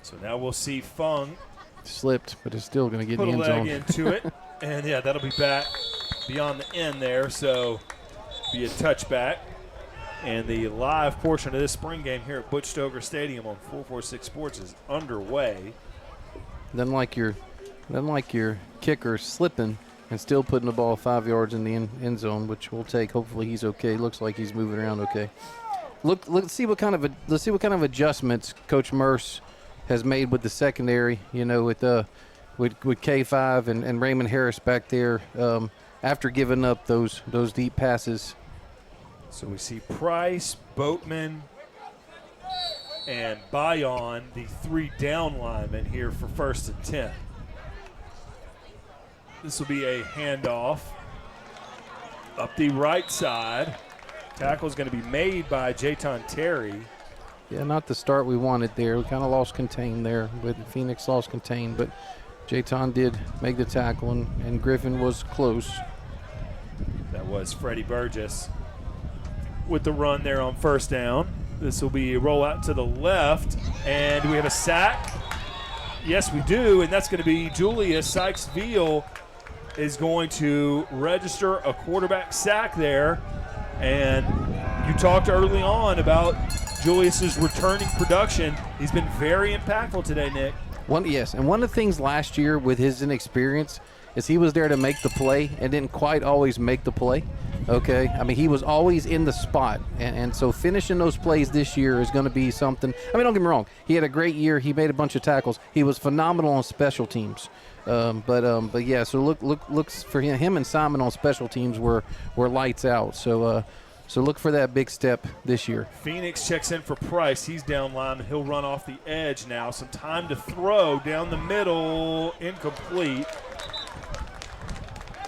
So now we'll see Fung slipped, but it's still going to get put in the end a leg zone. into it. And, yeah, that'll be back beyond the end there. So be a touchback. And the live portion of this spring game here at Butch Stoker Stadium on 446 Sports is underway. Then like your kicker slipping and still putting the ball 5 yards in the end zone, which we'll take. Hopefully he's okay. Looks like he's moving around okay. Let's see what kind of adjustments Coach Merce has made with the secondary. You know, with K5 and Raymond Harris back there after giving up those deep passes. So we see Price, Boatman, and Bayon, the 3 down linemen here for 1st and 10. This will be a handoff up the right side. Tackle is going to be made by Jayton Terry. Yeah, not the start we wanted there. We kind of lost contain there, but Phoenix lost contain. But Jayton did make the tackle, and Griffin was close. That was Freddie Burgess with the run there on 1st down. This will be a rollout to the left, and we have a sack. Yes, we do, and that's going to be Julius Sykes-Veal is going to register a quarterback sack there. And you talked early on about Julius's returning production. He's been very impactful today, Nick. And one of the things last year with his inexperience is he was there to make the play and didn't quite always make the play. Okay, I mean, he was always in the spot, and so finishing those plays this year is going to be something. I mean, don't get me wrong, he had a great year. He made a bunch of tackles. He was phenomenal on special teams. But yeah, so looks for him and Simon on special teams were lights out. So look for that big step this year. Phoenix checks in for Price. He's down line. He'll run off the edge now. Some time to throw down the middle. Incomplete.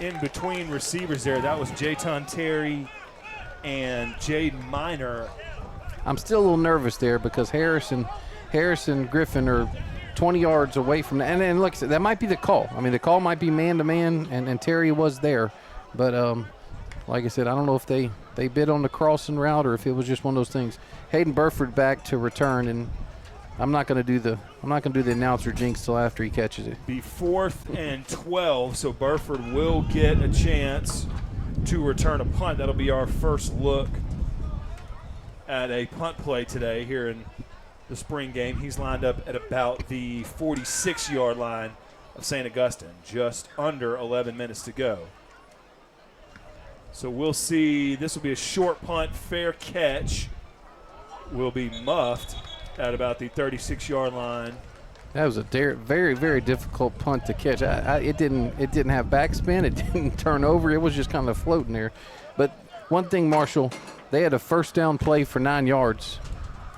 In between receivers there. That was Jayton Terry and Jade Minor. I'm still a little nervous there because Harris and Griffin are 20 yards away from that. And look, that might be the call. I mean, the call might be man-to-man, and Terry was there. But like I said, I don't know if they bid on the crossing route or if it was just one of those things. Hayden Burford back to return, and I'm not going to do the announcer jinx till after he catches it. Be 4th and 12, so Burford will get a chance to return a punt. That'll be our first look at a punt play today here in the spring game. He's lined up at about the 46-yard line of St. Augustine, just under 11 minutes to go. So we'll see. This will be a short punt. Fair catch will be muffed at about the 36-yard line. That was a very, very difficult punt to catch. It didn't have backspin. It didn't turn over. It was just kind of floating there. But one thing, Marshall, they had a 1st down play for 9 yards,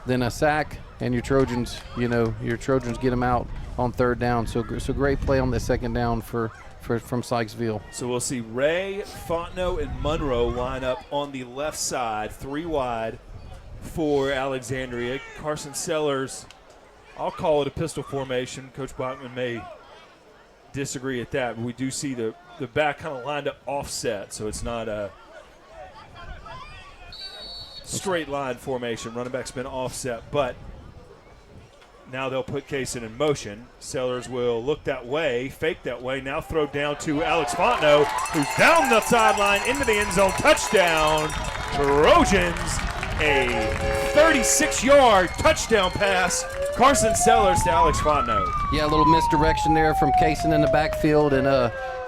then a sack, and your Trojans get them out on 3rd down. So great play on the 2nd down from Sykes-Veal. So we'll see Ray, Fontenot, and Monroe line up on the left side, 3 wide for Alexandria. Carson Sellers, I'll call it a pistol formation. Coach Bachman may disagree at that, but we do see the back kind of lined up offset, so it's not a straight line formation. Running back's been offset, but now they'll put Kaysen in motion. Sellers will look that way, fake that way, now throw down to Alex Fontenot, who's down the sideline into the end zone. Touchdown, Trojans. A 36-yard touchdown pass. Carson Sellers to Alex Fontenot. Yeah, a little misdirection there from Kaysen in the backfield, and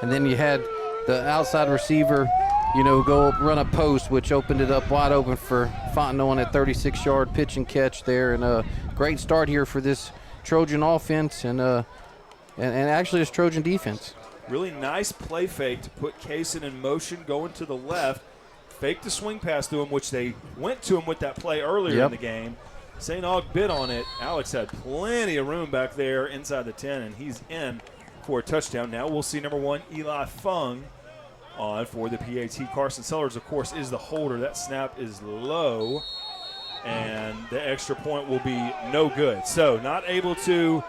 then you had the outside receiver, go run a post, which opened it up wide open for Fontenot on that 36-yard pitch and catch there. And a great start here for this Trojan offense and actually this Trojan defense. Really nice play fake to put Kaysen in motion, going to the left. Fake the swing pass to him, which they went to him with that play earlier in the game. St. Aug bid on it. Alex had plenty of room back there inside the 10, and he's in for a touchdown. Now we'll see number 1, Eli Fung, on for the PAT. Carson Sellers, of course, is the holder. That snap is low, and the extra point will be no good. So not able to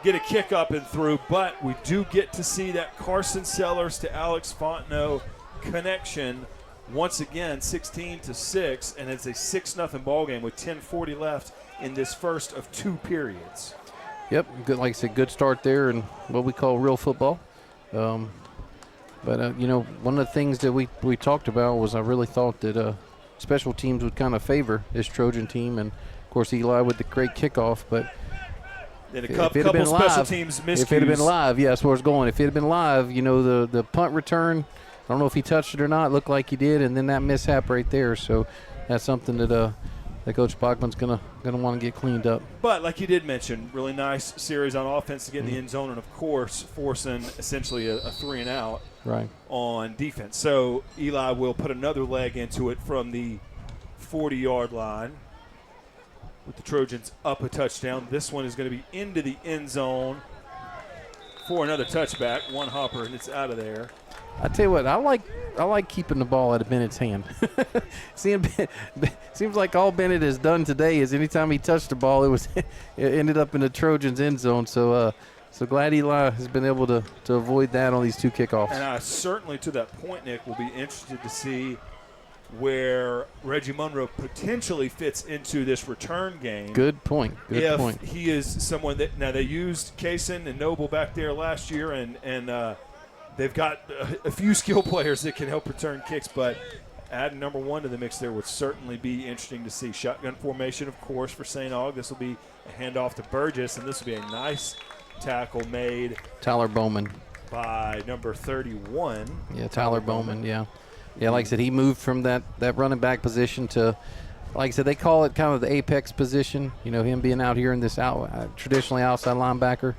get a kick up and through, but we do get to see that Carson Sellers to Alex Fontenot connection. Once again, 16-6, and it's a 6-0 ball game with 10:40 left in this first of 2 periods. Yep, good. Like I said, good start there and what we call real football. But one of the things that we talked about was I really thought that special teams would kind of favor this Trojan team, and of course Eli with the great kickoff. But if it had been special teams miscues. If it had been live, yeah, that's where it's going. If it had been live, the punt return, I don't know if he touched it or not. It looked like he did, and then that mishap right there. So that's something that Coach Bachman's gonna want to get cleaned up. But like you did mention, really nice series on offense to get in the end zone, and of course forcing essentially a 3-and-out on defense. So Eli will put another leg into it from the 40-yard line with the Trojans up a touchdown. This one is going to be into the end zone for another touchback. One hopper, and it's out of there. I tell you what, I like keeping the ball out of Bennett's hand. Seems like all Bennett has done today is anytime he touched the ball, it ended up in the Trojans' end zone. So glad Eli has been able to avoid that on these two kickoffs. And I certainly, to that point, Nick, will be interested to see where Reggie Monroe potentially fits into this return game. Good point. If he is someone that – now, they used Kaysen and Noble back there last year, and they've got a few skill players that can help return kicks, but adding number one to the mix there would certainly be interesting to see. Shotgun formation, of course, for St. Aug. This will be a handoff to Burgess, and this will be a nice tackle made. Tyler Bowman. By number 31. Yeah, Tyler Bowman, yeah. Yeah, like I said, he moved from that running back position to, like I said, they call it kind of the apex position, him being out here in this traditionally outside linebacker.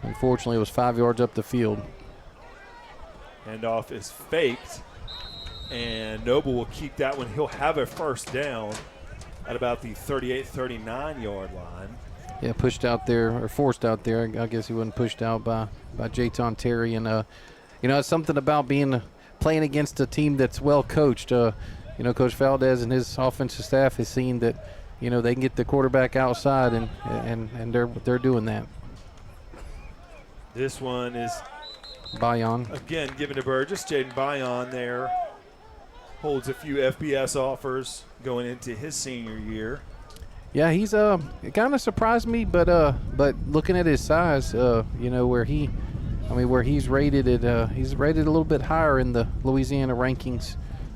Unfortunately, it was 5 yards up the field. Handoff is faked, and Noble will keep that one. He'll have a first down at about the 38-39-yard line. Yeah, pushed out there, or forced out there. I guess he wasn't pushed out by Jayton Terry. And, it's something about playing against a team that's well coached. Coach Valdez and his offensive staff has seen that, they can get the quarterback outside, and they're doing that. This one is Bayon. Again, given to Burgess. Jaden Bayon there holds a few FBS offers going into his senior year. Yeah, he's it kind of surprised me, but looking at his size, where he's rated he's rated a little bit higher in the Louisiana rankings.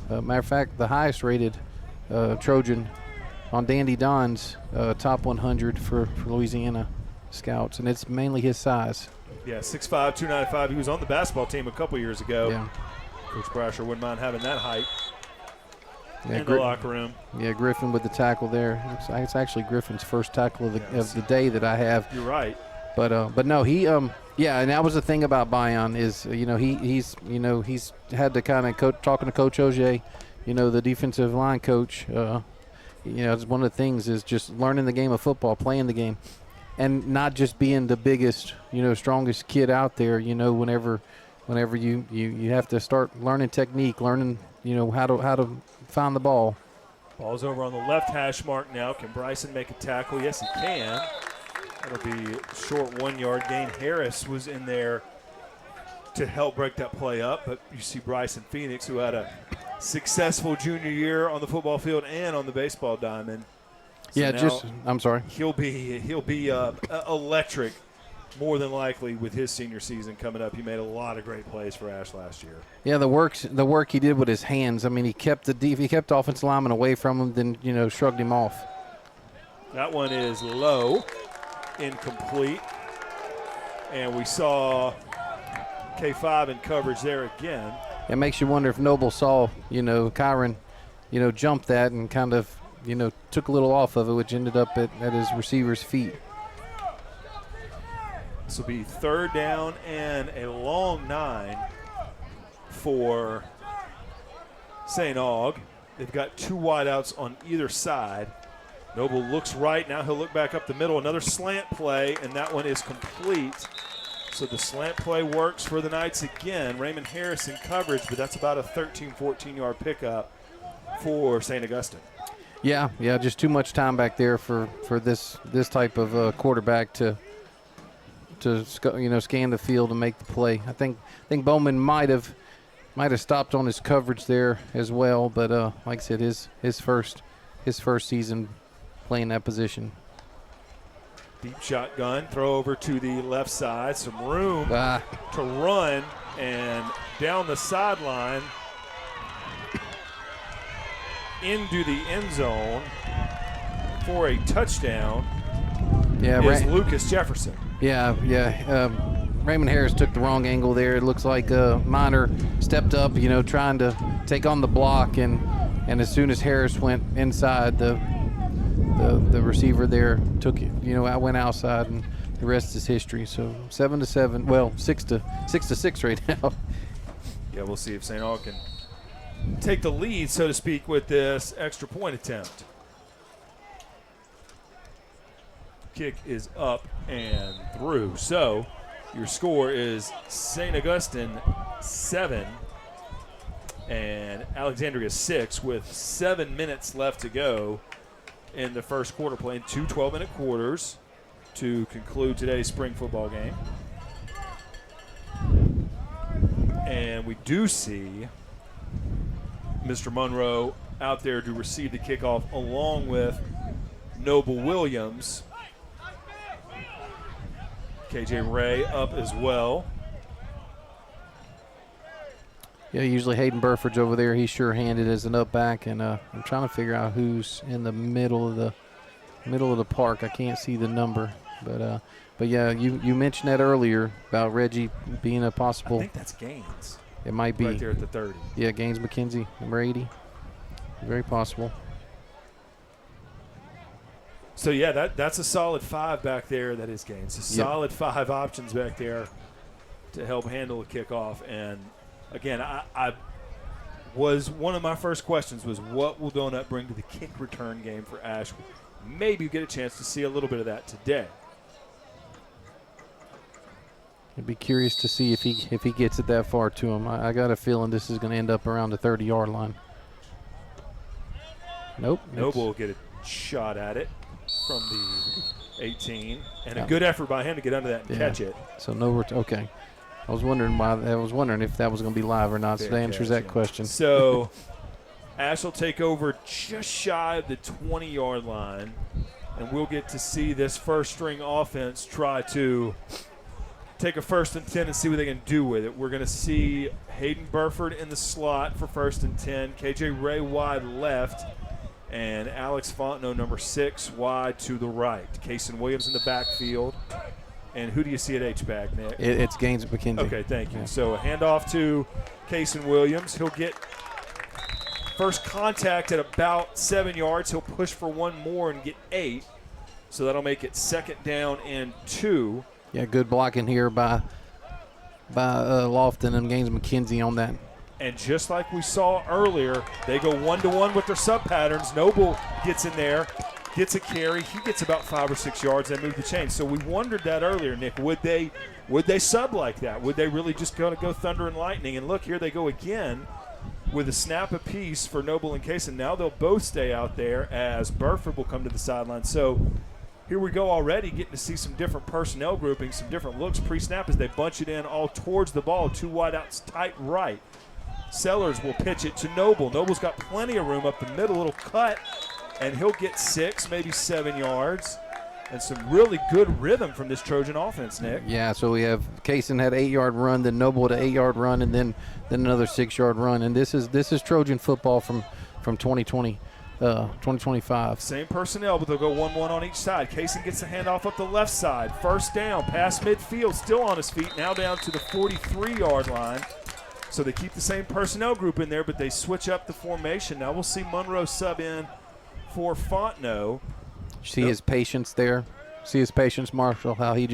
Matter of fact, the highest rated Trojan on Dandy Don's top 100 for Louisiana scouts, and it's mainly his size. Yeah, 6'5", 295. He was on the basketball team a couple years ago. Yeah. Coach Brasher wouldn't mind having that height in the locker room. Yeah, Griffin with the tackle there. It's actually Griffin's first tackle of the day that I have. You're right. But no, he and that was the thing about Bayon is he's had to kind of talking to Coach Ogier, the defensive line coach. It's one of the things is just learning the game of football, playing the game. And not just being the biggest, strongest kid out there, whenever you have to start learning technique, learning, how to find the ball. Ball's over on the left hash mark now. Can Bryson make a tackle? Yes, he can. That'll be a short 1 yard gain. Harris was in there to help break that play up, but you see Bryson Phoenix, who had a successful junior year on the football field and on the baseball diamond. So I'm sorry. He'll be electric, more than likely, with his senior season coming up. He made a lot of great plays for Ash last year. Yeah, the work he did with his hands. I mean, he kept the offensive lineman away from him, then shrugged him off. That one is low, incomplete, and we saw K5 in coverage there again. It makes you wonder if Noble saw Kyron, jump that and kind of. Took a little off of it, which ended up at his receiver's feet. This will be third down and a long 9 for St. Aug. They've got two wideouts on either side. Noble looks right. Now he'll look back up the middle. Another slant play, and that one is complete. So the slant play works for the Knights again. Raymond Harris in coverage, but that's about a 13, 14-yard pickup for St. Augustine. Yeah, just too much time back there for this type of quarterback to scan the field and make the play. I think Bowman might have stopped on his coverage there as well, but like I said, his first season playing that position. Deep shotgun, throw over to the left side. Some room to run, and down the sideline into the end zone for a touchdown is Lucas Jefferson. Raymond Harris took the wrong angle there. It looks like Minor stepped up, trying to take on the block, and as soon as Harris went inside, the receiver there took it, went outside, and the rest is history. So 7-7, well, 6-6 right now. Yeah, we'll see if St. Aug can take the lead, so to speak, with this extra point attempt. Kick is up and through. So your score is St. Augustine 7 and Alexandria 6 with 7 minutes left to go in the first quarter, playing 2 12-minute quarters to conclude today's spring football game. And we do see Mr. Monroe out there to receive the kickoff along with Noble Williams. KJ Ray up as well. Yeah, usually Hayden Burford's over there. He's sure-handed as an up back, and I'm trying to figure out who's in the middle of the park. I can't see the number, but yeah, you mentioned that earlier about Reggie being a possible. I think that's Gaines. It might be right there at the 30. Yeah, Gaines McKenzie, number 80. Very possible. So yeah, that's a solid 5 back there. That is Gaines. A solid 5 options back there to help handle a kickoff. And again, I was one of my first questions was what will Donut bring to the kick return game for Ash? Maybe get a chance to see a little bit of that today. I'd be curious to see if he gets it that far to him. I got a feeling this is going to end up around the 30-yard line. Nope. Noble will get a shot at it from the 18, and a good effort by him to get under that and catch it. So okay. I was wondering if that was going to be live or not. So that answers that question. So Ash will take over just shy of the 20-yard line, and we'll get to see this first-string offense try to take a 1st and 10 and see what they can do with it. We're going to see Hayden Burford in the slot for 1st and 10, KJ Ray wide left, and Alex Fontenot, number 6, wide to the right. Kason Williams in the backfield. And who do you see at H-back, Nick? It's Gaines McKenzie. Okay, thank you. Yeah. So a handoff to Kason Williams. He'll get first contact at about 7 yards. He'll push for one more and get 8. So that'll make it 2nd down and 2. Yeah, good blocking here by Lofton and Gaines McKenzie on that. And just like we saw earlier, they go 1-to-1 with their sub patterns. Noble gets in there, gets a carry. He gets about 5 or 6 yards. They move the chain. So we wondered that earlier, Nick. Would they sub like that? Would they really just go thunder and lightning? And look, here they go again with a snap apiece for Noble and Kason. Now they'll both stay out there as Burford will come to the sideline. So here we go already getting to see some different personnel groupings, some different looks pre-snap as they bunch it in all towards the ball. 2 wideouts tight right. Sellers will pitch it to Noble. Noble's got plenty of room up the middle, little cut, and he'll get 6, maybe 7 yards. And some really good rhythm from this Trojan offense, Nick. Yeah, so we have Kason had an 8-yard run, then Noble had an 8-yard run, and then another 6-yard run. And this is Trojan football from 2020, 2025. Same personnel, but they'll go 1-1 on each side. Kason gets the handoff up the left side. 1st down, past midfield, still on his feet, now down to the 43-yard line. So they keep the same personnel group in there, but they switch up the formation. Now we'll see Monroe sub in for Fontenot. See his patience there. See his patience, Marshall, how he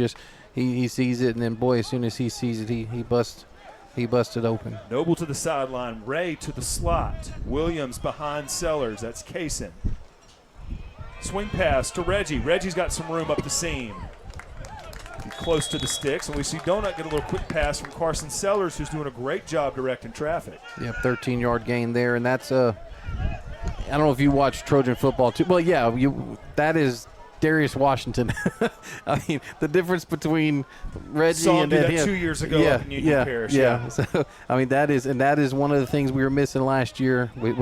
sees it, and then, boy, as soon as he sees it, he busted open. Noble to the sideline. Ray to the slot. Williams behind Sellers. That's Kason. Swing pass to Reggie. Reggie's got some room up the seam. Close to the sticks, and we see Donut get a little quick pass from Carson Sellers, who's doing a great job directing traffic. Yep, 13-yard gain there, and that's I don't know if you watch Trojan football too. Well, yeah, that is Darius Washington. I mean, the difference between Reggie and that him. 2 years ago up in Union Parish. Yeah. So I mean, that is one of the things we were missing last year with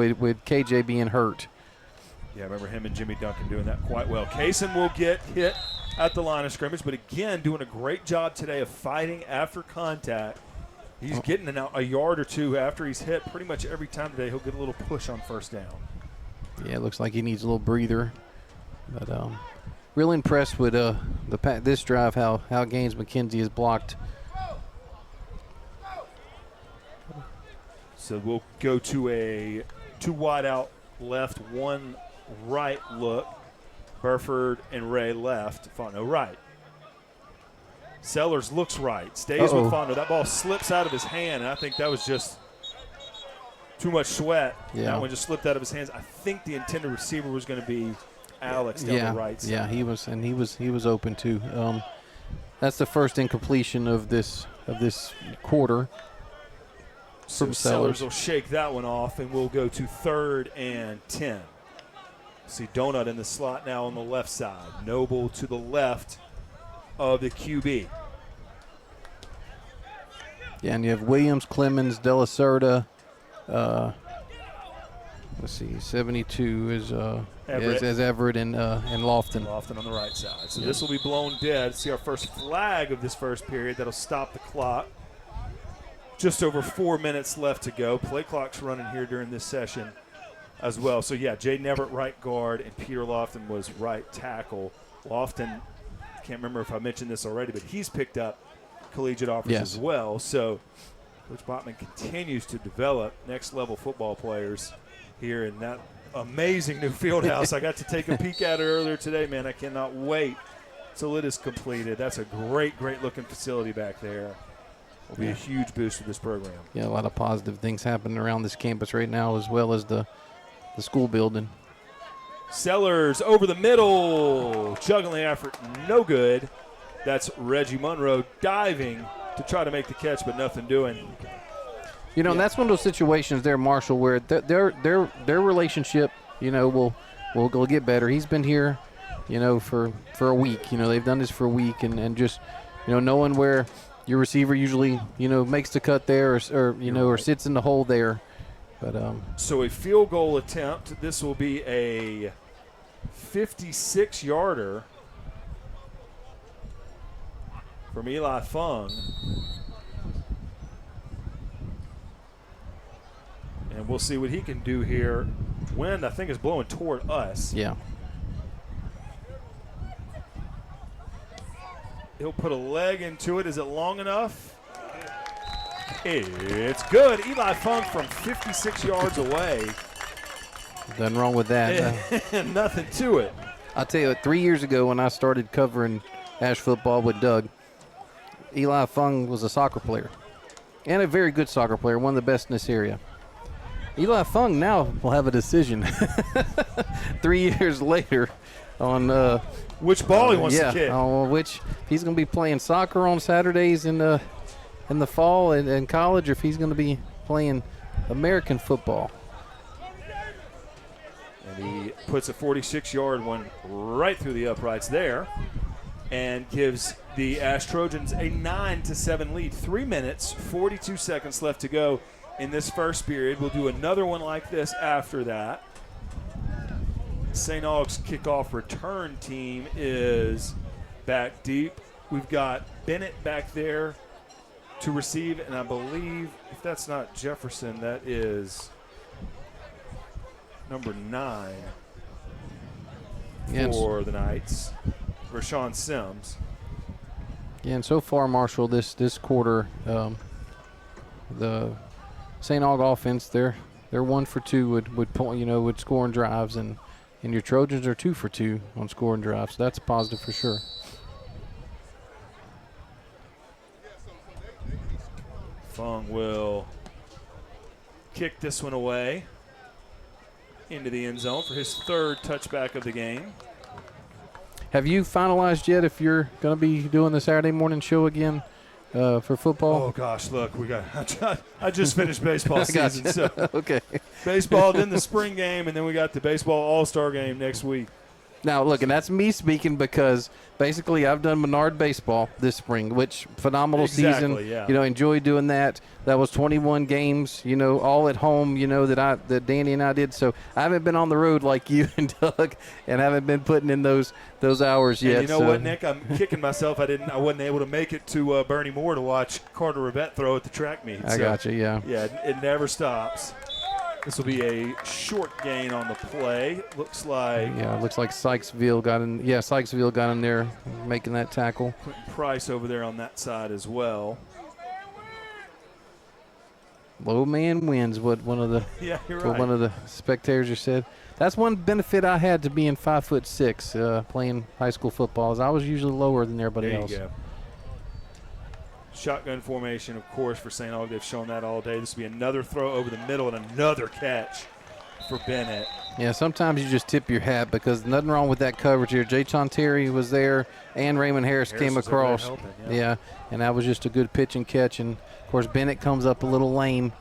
KJ being hurt. Yeah, I remember him and Jimmy Duncan doing that quite well. Kason will get hit at the line of scrimmage, but again, doing a great job today of fighting after contact. He's getting a yard or two after he's hit pretty much every time today. He'll get a little push on first down. Yeah, it looks like he needs a little breather. But real impressed with this drive, how Gaines McKenzie has blocked. So we'll go to a 2 wide out left, 1 right look. Burford and Ray left. Fondo right. Sellers looks right. Stays with Fondo. That ball slips out of his hand, and I think that was just too much sweat. Yeah. That one just slipped out of his hands. I think the intended receiver was going to be Alex down the right side. Yeah, he was open too. That's the first incompletion of this quarter. So Sellers will shake that one off, and we'll go to 3rd and 10. See Donut in the slot now on the left side. Noble to the left of the QB. Yeah, and you have Williams, Clemens, De La Cerda. Let's see, 72 is Everett and Lofton. Lofton on the right side. So this will be blown dead. See our first flag of this first period. That'll stop the clock. Just over 4 minutes left to go. Play clock's running here during this session as well. So, yeah, Jaden Everett right guard and Peter Lofton was right tackle. Lofton, can't remember if I mentioned this already, but he's picked up collegiate offers as well. So Coach Botman continues to develop next-level football players here in that amazing new field house. I got to take a peek at it earlier today, man. I cannot wait till it is completed. That's a great, great-looking facility back there. Will be a huge boost for this program. Yeah, a lot of positive things happening around this campus right now, as well as the school building. Sellers over the middle. Juggling effort, no good. That's Reggie Monroe diving to try to make the catch, but nothing doing. You know, and that's one of those situations there, Marshall, where their relationship, you know, will get better. He's been here, you know, for a week. You know, they've done this for a week, and just, you know, knowing where your receiver usually, you know, makes the cut there or sits in the hole there. But so a field goal attempt. This will be a 56-yarder from Eli Fung. And we'll see what he can do here. Wind, I think, is blowing toward us. Yeah. He'll put a leg into it. Is it long enough? It's good. Eli Funk from 56 yards away. Nothing wrong with that. Nothing to it. I'll tell you, 3 years ago when I started covering Ash football with Doug, Eli Fung was a soccer player and a very good soccer player, one of the best in this area. Eli Fung now will have a decision 3 years later on which ball he wants to kick. Which he's going to be playing soccer on Saturdays in the fall in college, or if he's going to be playing American football. And he puts a 46-yard one right through the uprights there and gives the Ash Trojans a 9-7 lead. 3 minutes, 42 seconds left to go in this first period. We'll do another one like this after that. St. Aug's kickoff return team is back deep. We've got Bennett back there to receive, and I believe if that's not Jefferson, that is number 9 for the Knights, Rashawn Sims. Yeah, and so far, Marshall, this quarter, the St. Aug offense, they're 1 for 2 would scoring drives, and your Trojans are 2 for 2 on scoring drives. So that's positive for sure. Fung will kick this one away into the end zone for his 3rd touchback of the game. Have you finalized yet if you're going to be doing the Saturday morning show again for football? Oh, gosh, look, I just finished baseball season. So okay. Baseball, then the spring game, and then we got the baseball all-star game next week. Now, look, and that's me speaking because basically I've done Menard baseball this spring, which phenomenal season. Yeah. Enjoy doing that. That was 21 games, all at home, that Danny and I did. So I haven't been on the road like you and Doug, and haven't been putting in those hours yet. And you know what, Nick? I'm kicking myself. I wasn't able to make it to Bernie Moore to watch Carter Rivette throw at the track meet. I got you. Yeah. Yeah, it never stops. This will be a short gain on the play. Looks like. Yeah, it looks like Sykesville got in. Yeah, Sykesville got in there making that tackle. Quentin Price over there on that side as well. Low man wins. What one of the one of the spectators just said. That's one benefit I had to being 5'6", playing high school football. Is I was usually lower than everybody else. There you go. Shotgun formation, of course, for St. Aug. They've shown that all day. This will be another throw over the middle and another catch for Bennett. Yeah, sometimes you just tip your hat because nothing wrong with that coverage here. Jay Terry was there and Raymond Harris came across. Helping, yeah, and that was just a good pitch and catch. And, of course, Bennett comes up a little lame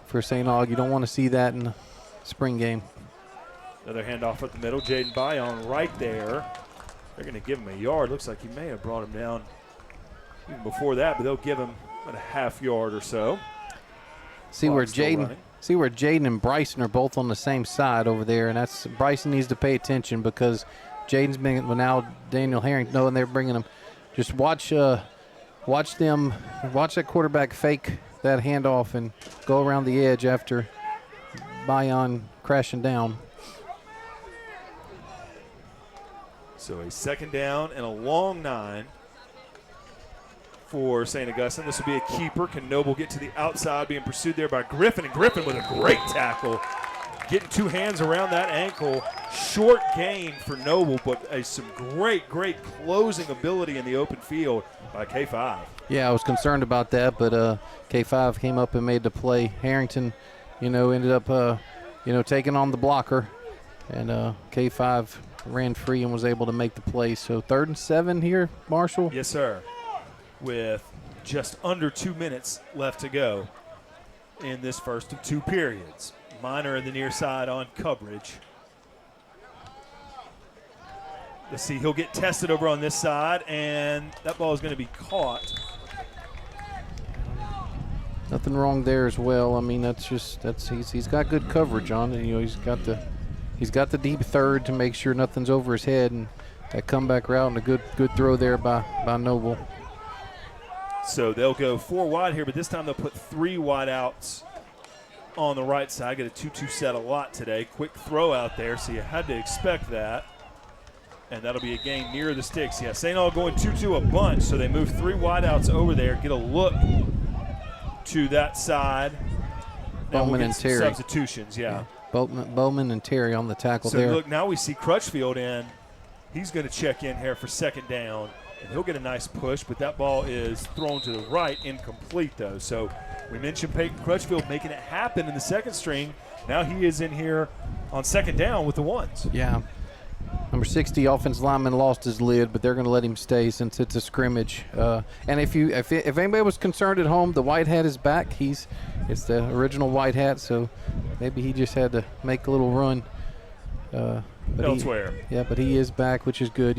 for St. Aug. You don't want to see that in the spring game. Another handoff at the middle. Jaden Bayon right there. They're going to give him a yard. Looks like he may have brought him down even before that, but they'll give him about a half yard or so. See where Jaden and Bryson are both on the same side over there, and that's Bryson needs to pay attention because Jaden's been now Daniel Herring knowing they're bringing him. Just watch that quarterback fake that handoff and go around the edge after Bayon crashing down. So a second down and a long 9 for St. Augustine. This will be a keeper. Can Noble get to the outside, being pursued there by Griffin, and Griffin with a great tackle. Getting 2 hands around that ankle. Short gain for Noble, but some great closing ability in the open field by K5. Yeah, I was concerned about that, but K5 came up and made the play. Harrington, ended up, taking on the blocker, and K5 ran free and was able to make the play. So 3rd and 7 here, Marshall? Yes, sir. With just under 2 minutes left to go in this first of 2 periods. Minor in the near side on coverage. Let's see, he'll get tested over on this side, and that ball is going to be caught. Nothing wrong there as well. I mean, he's got good coverage on it. He's got the deep third to make sure nothing's over his head, and that comeback route and a good throw there by Noble. So they'll go 4 wide here, but this time they'll put 3 wide outs on the right side. Get a 2-2 set a lot today. Quick throw out there, so you had to expect that. And that'll be a gain near the sticks. Yeah, St. Aug going 2-2 a bunch, so they move 3 wide outs over there. Get a look to that side. Bowman and Terry. Substitutions, yeah. Bowman and Terry on the tackle so there. Look, now we see Crutchfield in. He's going to check in here for second down. And he'll get a nice push, but that ball is thrown to the right, incomplete though. So we mentioned Peyton Crutchfield making it happen in the second string. Now he is in here on second down with the ones. Yeah. Number 60 offensive lineman lost his lid, but they're going to let him stay since it's a scrimmage. And if anybody was concerned at home, the white hat is back. It's the original white hat, so maybe he just had to make a little run. Elsewhere. But he is back, which is good.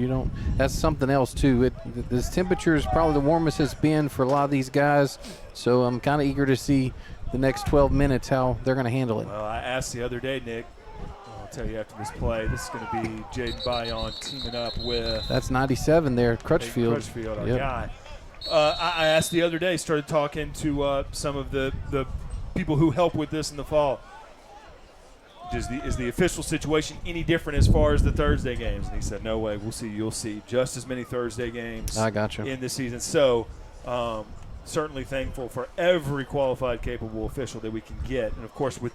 That's something else too. This temperature is probably the warmest it's been for a lot of these guys, so I'm kind of eager to see the next 12 minutes how they're going to handle it. Well, I asked the other day, Nick. I'll tell you after this play. This is going to be Jaden Bayon teaming up with. That's 97 there, Crutchfield. Crutchfield, our guy. I asked the other day. Started talking to some of the people who help with this in the fall. Is the official situation any different as far as the Thursday games? And he said, no way. We'll see. You'll see just as many Thursday games I got you. in this season. So certainly thankful for every qualified, capable official that we can get. And, of course, with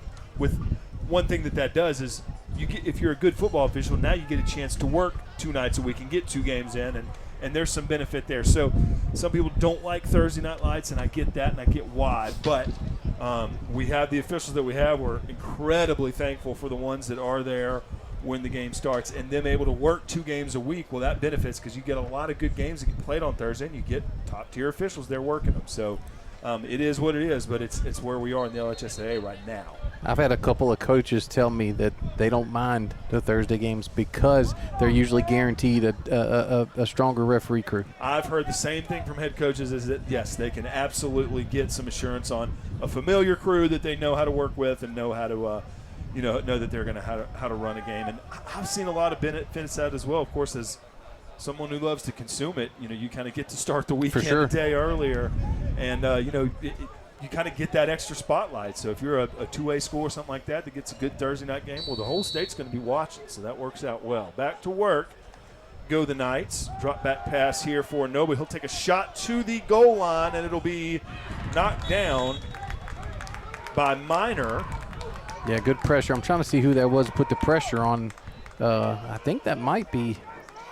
one thing that does is if you're a good football official, now you get a chance to work 2 nights a week and get 2 games in, and there's some benefit there. So some people don't like Thursday night lights, and I get that, and I get why. But we have the officials that we have. We're incredibly thankful for the ones that are there when the game starts, and them able to work 2 games a week. Well, that benefits because you get a lot of good games that get played on Thursday, and you get top-tier officials there working them. So It is what it is, but it's where we are in the LHSAA right now. I've had a couple of coaches tell me that they don't mind the Thursday games because they're usually guaranteed a stronger referee crew. I've heard the same thing from head coaches, is that, yes, they can absolutely get some assurance on a familiar crew that they know how to work with and know how to know that they're going to how to run a game. And I've seen a lot of benefits out as well. Of course, as someone who loves to consume it, you kind of get to start the weekend a day earlier, and you kind of get that extra spotlight. So if you're a 2A school or something like that gets a good Thursday night game, well, the whole state's going to be watching, so that works out well. Back to work go the Knights. Drop back pass here for Noble. He'll take a shot to the goal line, and it'll be knocked down by Minor. Yeah, good pressure. I'm trying to see who that was put the pressure on. I think that might be.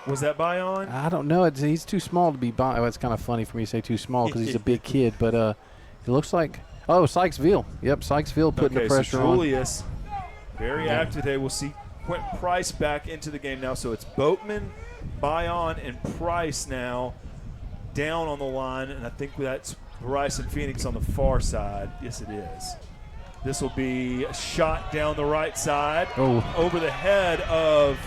Was that Bion? I don't know. He's too small to be Bion. Oh, it's kind of funny for me to say too small because he's a big kid, but it looks like, Sykesville. Yep, Sykesville putting the pressure on. Julius, very active today. We'll see Quentin Price back into the game now. So it's Boatman, Bion, and Price now down on the line, and I think that's Bryce and Phoenix on the far side. Yes, it is. This will be a shot down the right side over the head of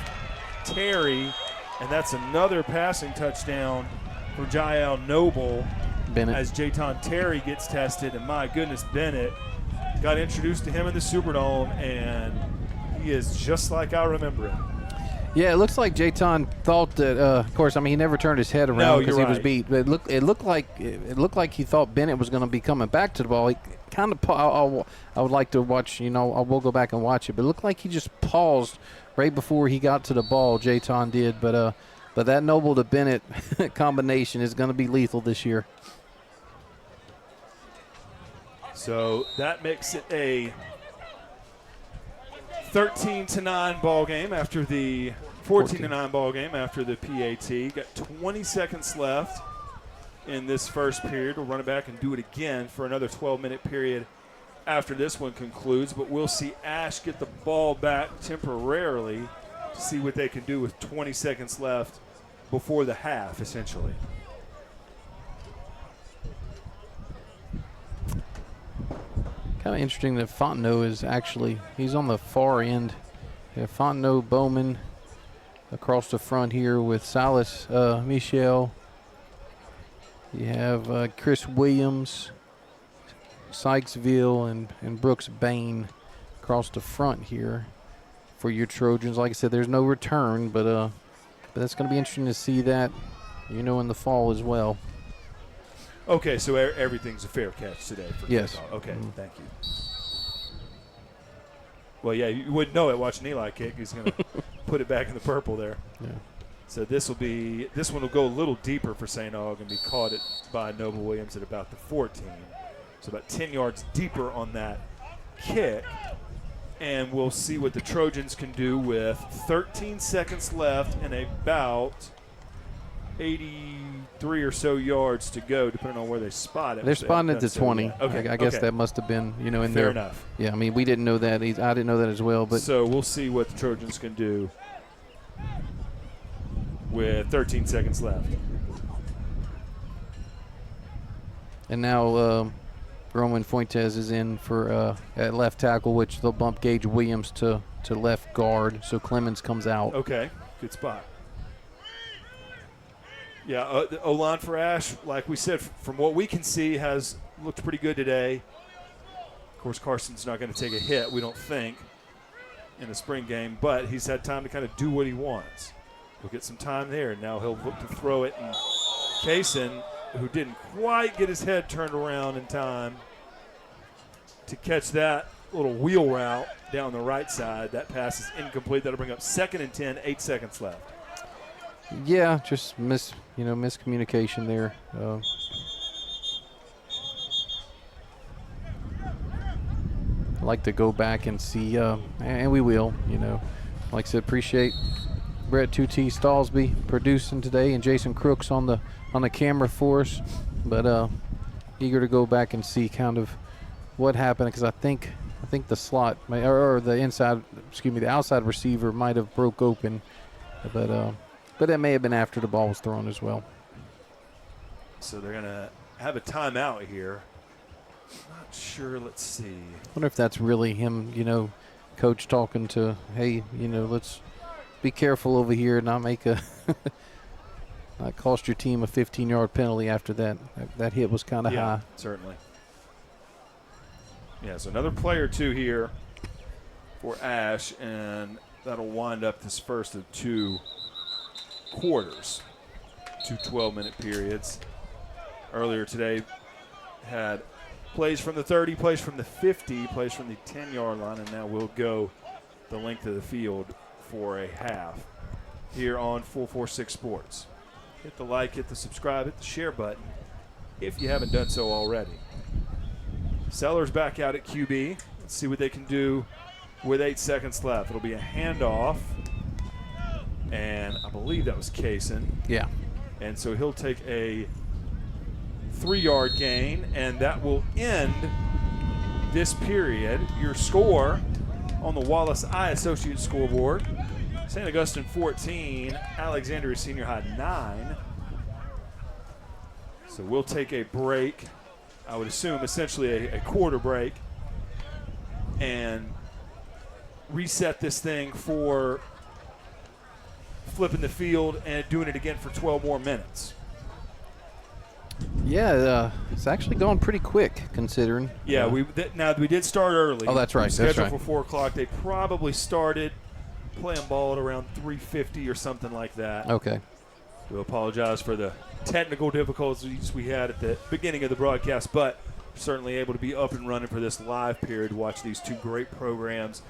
Terry, and that's another passing touchdown for Jael Noble. Bennett. As Jayton Terry gets tested, and my goodness, Bennett got introduced to him in the Superdome, and he is just like I remember him. Yeah, it looks like Jayton thought that. Of course, I mean he never turned his head around because he was beat. But it looked like he thought Bennett was going to be coming back to the ball. He kind of. I would like to watch. I will go back and watch it. But it looked like he just paused right before he got to the ball. Jayton did, but that Noble to Bennett combination is going to be lethal this year. So that makes it a 13-9 ball game after the 14-9 ball game after the PAT. Got 20 seconds left in this first period. We'll run it back and do it again for another 12-minute period after this one concludes. But we'll see Ash get the ball back temporarily to see what they can do with 20 seconds left before the half, essentially. Kind of interesting that Fontenot is actually, he's on the far end. Yeah, Fontenot, Bowman across the front here with Silas Michel. You have Chris Williams, Sykesville, and Brooks Bain across the front here for your Trojans. Like I said, there's no return, but that's going to be interesting to see that, in the fall as well. Okay, so everything's a fair catch today for yes. kickoff. Okay, Thank you. Well, yeah, you wouldn't know it watching Eli kick. He's going to put it back in the purple there. Yeah. So this one will go a little deeper for St. Aug and be caught by Noble Williams at about the 14. So about 10 yards deeper on that kick. And we'll see what the Trojans can do with 13 seconds left and about 83 or so yards to go, depending on where they spot it. They're spotting it to 20. Okay, I guess that must have been, in there. Fair enough. Yeah, I mean, we didn't know that. I didn't know that as well. But so we'll see what the Trojans can do with 13 seconds left. And now Roman Fuentes is in for at left tackle, which they'll bump Gage Williams to left guard. So Clemens comes out. Okay, good spot. Yeah, the O-line for Ash, like we said, from what we can see, has looked pretty good today. Of course, Carson's not going to take a hit, we don't think, in the spring game, but he's had time to kind of do what he wants. We'll get some time there, and now he'll look to throw it. And Kaysen, who didn't quite get his head turned around in time to catch that little wheel route down the right side, that pass is incomplete. That'll bring up 2nd and 10, 8 seconds left. Yeah, just miscommunication there. I'd like to go back and see, and we will. Like I said, appreciate Brett 2T Stallsby producing today, and Jason Crooks on the camera for us. But eager to go back and see kind of what happened, because I think the slot or the outside receiver might have broke open, but that may have been after the ball was thrown as well. So they're going to have a timeout here. Not sure. Let's see. I wonder if that's really him, coach talking to, hey, let's be careful over here and not make a not cost your team a 15-yard penalty after that. That hit was kind of high. Certainly. Yeah, so another play or two here for Ash, and that'll wind up this first of 2 quarters, 2 12-minute periods. Earlier today had plays from the 30, plays from the 50, plays from the 10-yard line, and now we'll go the length of the field for a half here on 446 Sports. Hit the like, hit the subscribe, hit the share button if you haven't done so already. Sellers back out at QB. Let's see what they can do with 8 seconds left. It'll be a handoff, and I believe that was Kaysen. Yeah. And so he'll take a 3-yard gain, and that will end this period. Your score on the Wallace Eye Associates scoreboard: St. Augustine 14, Alexandria Senior High 9. So we'll take a break. I would assume essentially a quarter break, and reset this thing for flipping the field and doing it again for 12 more minutes. Yeah, it's actually going pretty quick considering. Yeah, we did start early. Oh, that's right. Scheduled for 4 o'clock. They probably started playing ball at around 3:50 or something like that. Okay. We apologize for the technical difficulties we had at the beginning of the broadcast, but certainly able to be up and running for this live period to watch these 2 great programs.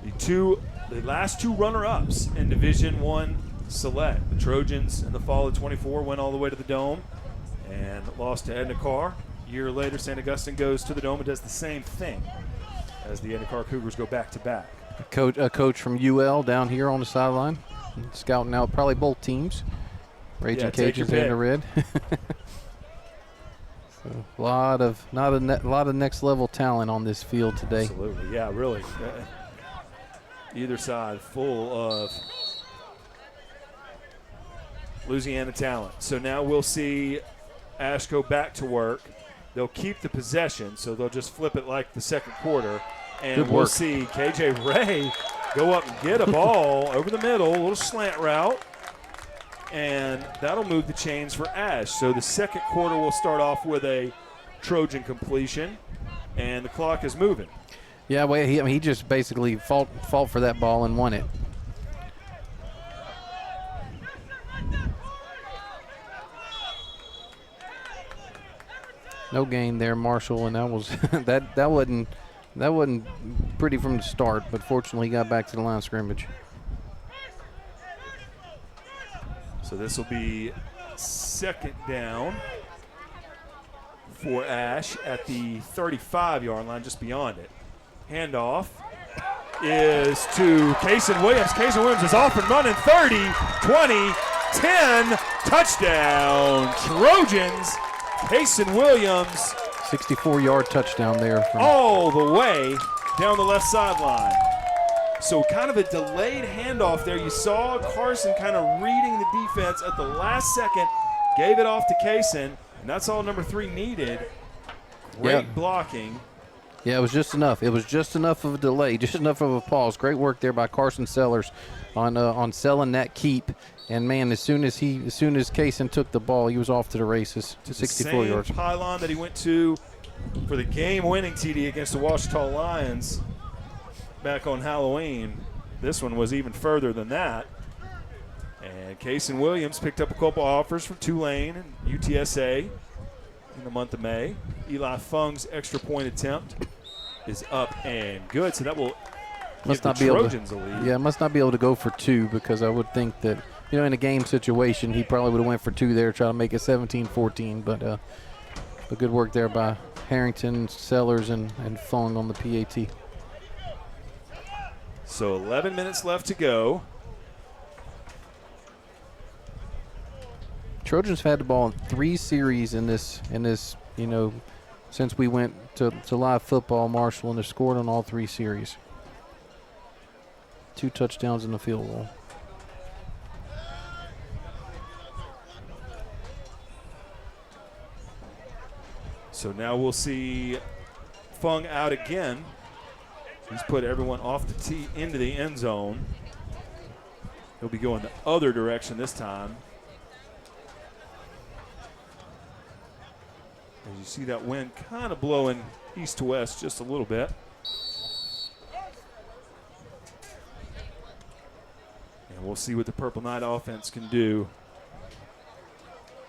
The last 2 runner-ups in Division I Select. The Trojans in the fall of 24 went all the way to the Dome and lost to Edna Carr. A year later, St. Augustine goes to the Dome and does the same thing as the Edna Carr Cougars go back-to-back. A coach from UL down here on the sideline, scouting out probably both teams. Raging Cajuns and the Red. So a lot of next level talent on this field today. Absolutely, yeah, really. Either side full of Louisiana talent. So now we'll see Ash go back to work. They'll keep the possession, so they'll just flip it like the second quarter. And we'll see KJ Ray go up and get a ball over the middle, a little slant route. And that'll move the chains for Ash. So the second quarter will start off with a Trojan completion, and the clock is moving. Yeah, well, he just basically fought for that ball and won it. No gain there, Marshall, and that was that wasn't pretty from the start, but fortunately he got back to the line of scrimmage. So this will be second down for Ash at the 35-yard line, just beyond it. Handoff is to Kaysen Williams. Kaysen Williams is off and running. 30, 20, 10, touchdown, Trojans. Kaysen Williams. 64-yard touchdown there. All the way down the left sideline. So kind of a delayed handoff there. You saw Carson kind of reading the defense at the last second, gave it off to Kaysen, and that's all number 3 needed. Great blocking. Yeah, it was just enough. It was just enough of a delay, just enough of a pause. Great work there by Carson Sellers on selling that keep. And man, as soon as Kaysen took the ball, he was off to the races. To 64 yards. Same pylon that he went to for the game-winning TD against the Ouachita Lions back on Halloween. This one was even further than that. And Kaysen Williams picked up a couple offers from Tulane and UTSA in the month of May. Eli Fung's extra point attempt is up and good, so that will give the Trojans a lead. Yeah, must not be able to go for 2, because I would think that, in a game situation, he probably would have went for 2 there, try to make it 17-14. But good work there by Harrington, Sellers, and Fung on the PAT. So 11 minutes left to go. Trojans have had the ball in 3 series in this, since we went to live football, Marshall, and they've scored on all 3 series. 2 touchdowns in the field goal. So now we'll see Fung out again. He's put everyone off the tee into the end zone. He'll be going the other direction this time. As you see that wind kind of blowing east to west just a little bit. And we'll see what the Purple Knight offense can do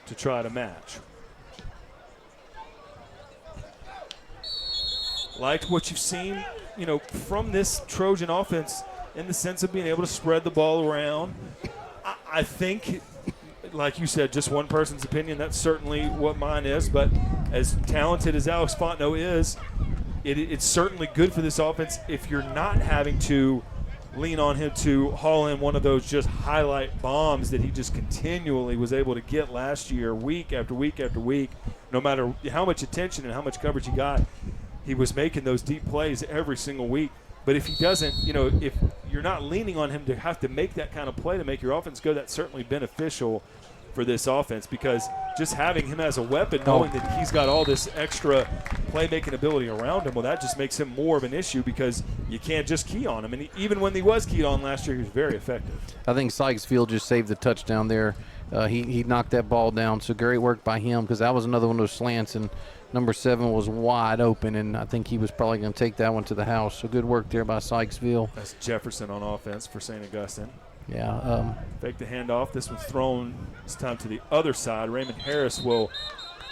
to try to match. Liked what you've seen, from this Trojan offense in the sense of being able to spread the ball around. I think, like you said, just one person's opinion. That's certainly what mine is. But as talented as Alex Fontenot is, it's certainly good for this offense if you're not having to lean on him to haul in one of those just highlight bombs that he just continually was able to get last year, week after week after week. No matter how much attention and how much coverage he got, he was making those deep plays every single week. But if he doesn't, if you're not leaning on him to have to make that kind of play to make your offense go, that's certainly beneficial for this offense, because just having him as a weapon, knowing that he's got all this extra playmaking ability around him, well, that just makes him more of an issue because you can't just key on him. And even when he was keyed on last year, he was very effective. I think Sykesfield just saved the touchdown there. He knocked that ball down, so great work by him, because that was another one of those slants, and number 7 was wide open, and I think he was probably going to take that one to the house. So good work there by Sykesville. That's Jefferson on offense for St. Augustine. Yeah. Fake the handoff. This one's thrown this time to the other side. Raymond Harris will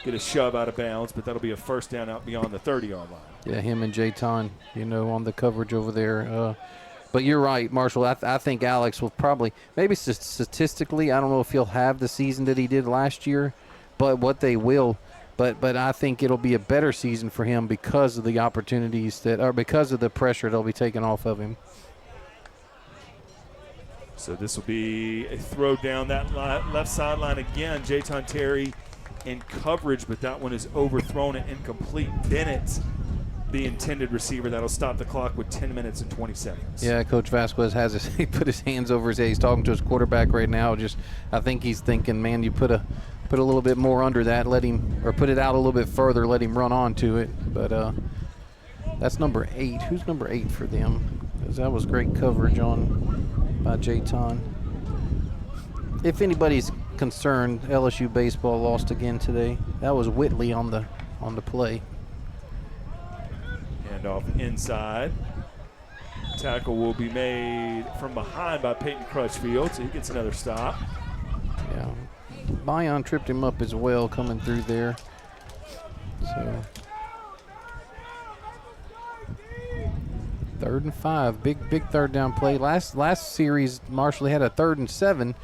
get a shove out of bounds, but that'll be a first down out beyond the 30-yard line. Yeah, him and Jayton, on the coverage over there. But you're right, Marshall. I think Alex will probably, maybe statistically, I don't know if he'll have the season that he did last year, but I think it'll be a better season for him because of the opportunities because of the pressure that'll be taken off of him. So this will be a throw down that left sideline again. Jayton Terry in coverage, but that one is overthrown and incomplete. Bennett, the intended receiver. That'll stop the clock with 10 minutes and 20 seconds. Yeah, Coach Vasquez he put his hands over his head. He's talking to his quarterback right now. I think he's thinking, man, you put a little bit more under that, put it out a little bit further, let him run onto it. But that's number 8. Who's number 8 for them? Because that was great coverage by Jayton. If anybody's concerned, LSU baseball lost again today. That was Whitley on the play. Handoff inside. Tackle will be made from behind by Peyton Crutchfield, so he gets another stop. Yeah. Bayon tripped him up as well coming through there. So 3rd and 5, big third down play. Last series, Marshall had a 3rd and 7,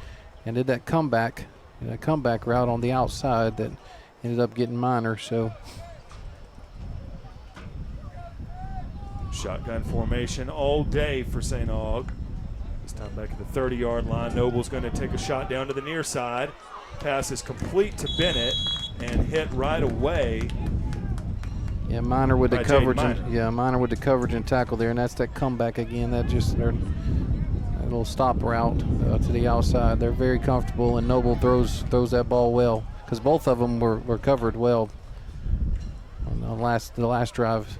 and did that comeback route on the outside that ended up getting minor. So shotgun formation all day for St. Aug. This time back at the 30-yard line. Noble's going to take a shot down to the near side. Pass is complete to Bennett and hit right away. Yeah, Minor with the coverage. Minor with the coverage and tackle there, and that's that comeback again. That little stop route to the outside. They're very comfortable, and Noble throws that ball well, because both of them were covered well on the last drive.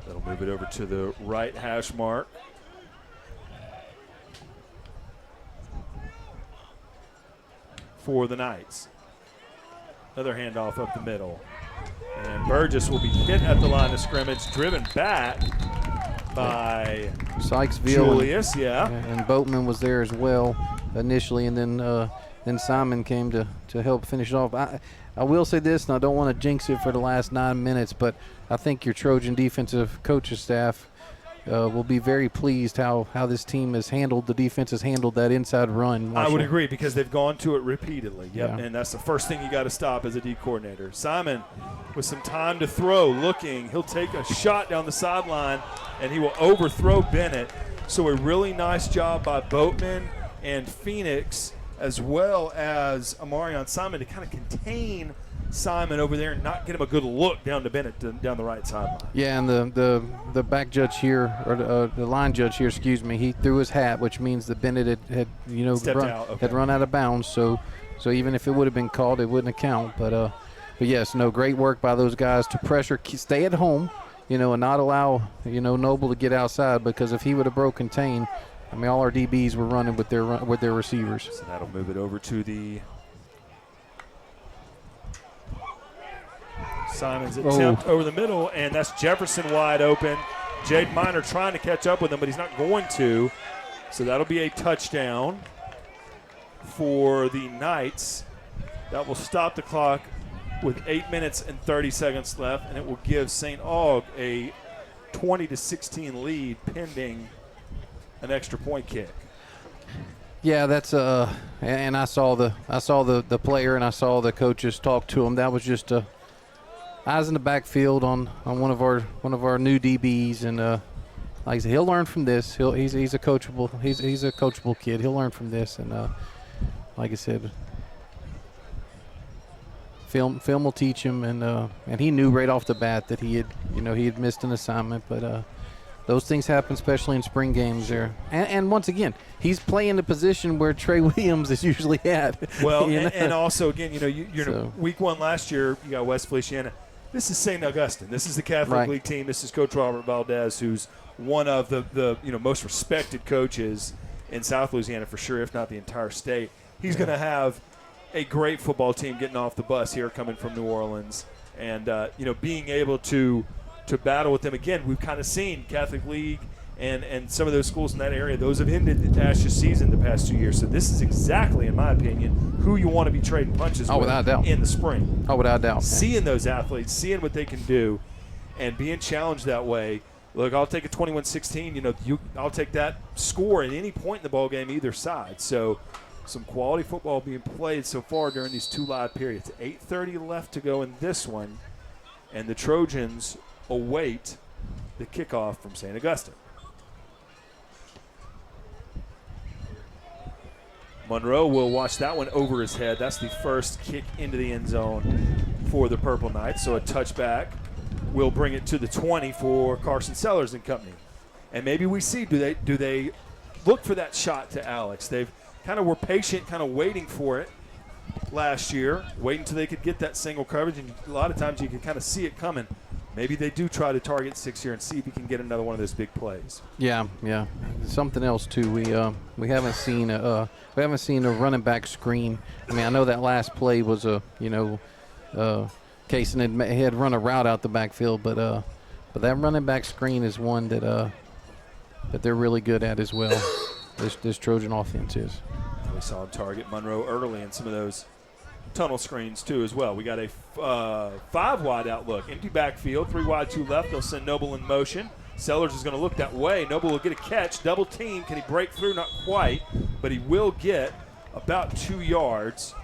That'll move it over to the right hash mark. For the Knights. Another handoff up the middle. And Burgess will be hit at the line of scrimmage, driven back by Sykesville. Julius, and Boatman was there as well initially, and then Simon came to help finish it off. I will say this, and I don't want to jinx it for the last 9 minutes, but I think your Trojan defensive coaching staff will be very pleased how this team has handled, the defense has handled that inside run. Marshall. I would agree, because they've gone to it repeatedly. And that's the first thing you got to stop as a D coordinator. Simon with some time to throw, looking. He'll take a shot down the sideline, and he will overthrow Bennett. So a really nice job by Boatman and Phoenix, as well as Amarion Simon, to kind of contain Simon over there and not get him a good look down to Bennett down the right sideline. Yeah, and the back judge here, or the line judge here, excuse me, he threw his hat, which means that Bennett had run out of bounds. So even if it would have been called, it wouldn't account. But yes, great work by those guys to pressure, stay at home, and not allow, Noble to get outside, because if he would have broke contain, I mean, all our DBs were running with their receivers. So that'll move it over to the Simon's attempt over the middle, and that's Jefferson wide open. Jade Miner trying to catch up with him, but he's not going to. So that'll be a touchdown for the Knights. That will stop the clock with 8 minutes and 30 seconds left, and it will give St. Aug a 20-16 lead pending an extra point kick. Yeah, that's and I saw the player, and I saw the coaches talk to him. That was just eyes in the backfield on one of our new DBs, and like I said, he'll learn from this. He's a coachable kid. He'll learn from this, and like I said, film will teach him, and he knew right off the bat that he had missed an assignment, but those things happen, especially in spring games there. And once again, he's playing the position where Trey Williams is usually at. Well, and also again, week 1 last year, you got West Feliciana. This is St. Augustine. This is the Catholic League team. This is Coach Robert Valdez, who's one of the most respected coaches in South Louisiana for sure, if not the entire state. He's going to have a great football team getting off the bus here coming from New Orleans, and being able to battle with them again. We've kind of seen Catholic League and some of those schools in that area, those have ended the Ash's season the past 2 years. So this is exactly, in my opinion, who you want to be trading punches with without a doubt. In the spring. Oh, without a doubt. Seeing those athletes, seeing what they can do, and being challenged that way. Look, I'll take a 21-16. I'll take that score at any point in the ball game, either side. So some quality football being played so far during these 2 live periods. 8:30 left to go in this one, and the Trojans await the kickoff from St. Augustine. Monroe will watch that one over his head. That's the first kick into the end zone for the Purple Knights. So a touchback will bring it to the 20 for Carson Sellers and company. And maybe we see, do they look for that shot to Alex? They've kind of were patient, kind of waiting for it last year, waiting until they could get that single coverage. And a lot of times you can kind of see it coming. Maybe they do try to target 6 here and see if he can get another one of those big plays. Yeah. Something else too. We haven't seen a running back screen. I mean, I know that last play was Kaysen had run a route out the backfield, but that running back screen is one that they're really good at as well. This Trojan offense is. We saw him target Monroe early in some of those tunnel screens too as well. We got a 5 wide outlook, empty backfield, 3 wide, 2 left. They'll send Noble in motion. Sellers is going to look that way. Noble will get a catch, double team. Can he break through? Not quite, but he will get about 2 yards.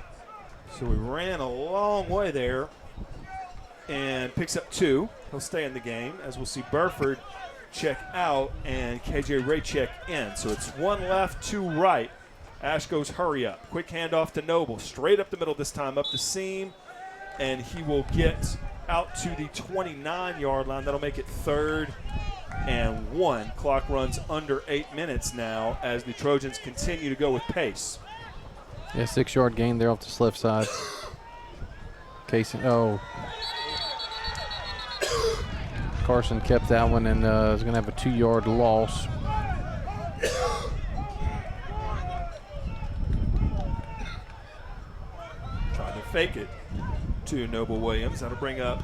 So we ran a long way there and picks up 2. He'll stay in the game, as we'll see Burford check out and KJ Ray check in. So it's 1 left, 2 right. Ash goes hurry up. Quick handoff to Noble. Straight up the middle this time, up the seam. And he will get out to the 29-yard line. That'll make it 3rd and 1. Clock runs under 8 minutes now as the Trojans continue to go with pace. Yeah, 6-yard gain there off the left side. Kaysen, Carson kept that one and is going to have a 2-yard loss. Fake it to Noble Williams. That'll bring up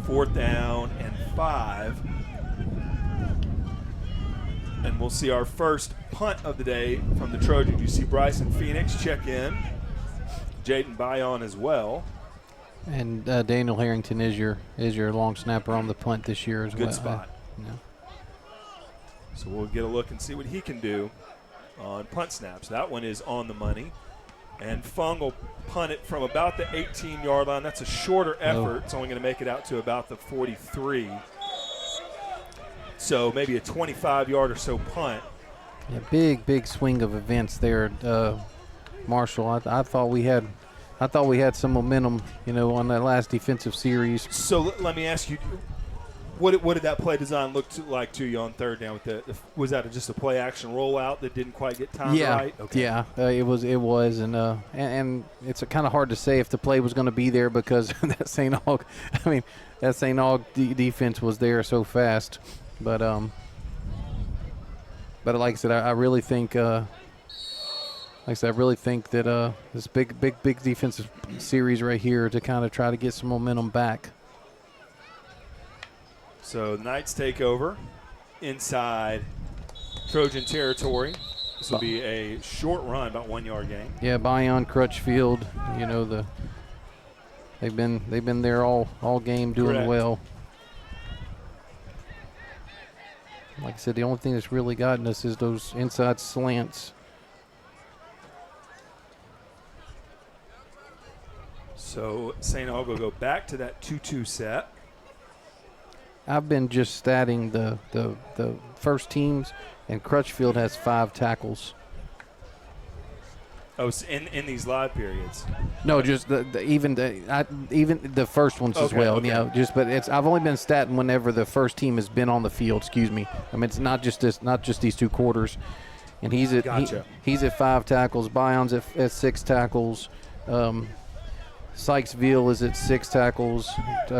4th down and 5. And we'll see our first punt of the day from the Trojans. You see Bryson Phoenix check in. Jaden Bayon as well. And Daniel Harrington is your long snapper on the punt this year as well. Good spot. So we'll get a look and see what he can do on punt snaps. That one is on the money. And Fung will punt it from about the 18-yard line. That's a shorter effort. It's only going to make it out to about the 43. So maybe a 25-yard or so punt. Yeah, big swing of events there, Marshall. I thought we had some momentum, on that last defensive series. So let me ask you, What did that play design look like to you on third down? Was that just a play action rollout that didn't quite get timed right? Okay. Yeah, it was, and it's kind of hard to say if the play was going to be there because that St. Aug, that St. Aug defense was there so fast, but like I said, I really think, that this big defensive series right here to kind of try to get some momentum back. So Knights take over inside Trojan territory. This will be a short run, about 1 yard gain. Yeah, Bion Crutchfield, they've been there all game doing Correct. well. Like I said, the only thing that's really gotten us is those inside slants. So St. Aug will go back to that 2-2 set. I've been just statting the first teams, and Crutchfield has 5 tackles. Oh, so in these live periods? No, just even the first ones as well. Okay. But I've only been statting whenever the first team has been on the field. Excuse me. It's not just these 2 quarters. And he's at Gotcha. he's at 5 tackles. Bion's at 6 tackles. Sykesville is at 6 tackles.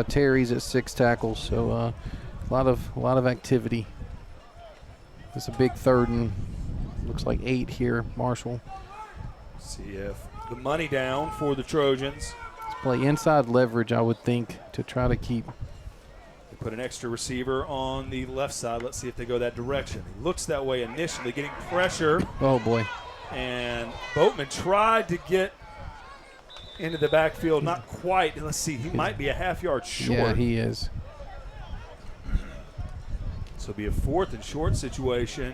Terry's at 6 tackles. So a lot of activity. It's a big third and looks like 8 here, Marshall. See if the money down for the Trojans. Let's play inside leverage, I would think, to try to keep. They put an extra receiver on the left side. Let's see if they go that direction. He looks that way initially, getting pressure. Oh, boy. And Boatman tried to get into the backfield, not quite. Let's see, he might be a half yard short. Yeah, he is. So it'll be a 4th and short situation.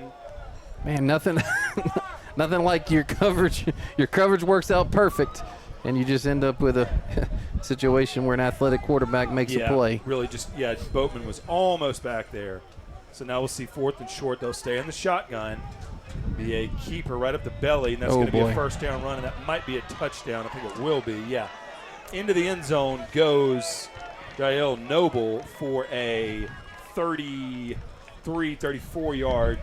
Man, nothing like your coverage. Your coverage works out perfect, and you just end up with a situation where an athletic quarterback makes a play. Really Boatman was almost back there. So now we'll see 4th and short. They'll stay in the shotgun. Be a keeper right up the belly, and that's going to be a first down run, and that might be a touchdown. I think it will be, yeah. Into the end zone goes Jael Noble for a 33, 34-yard.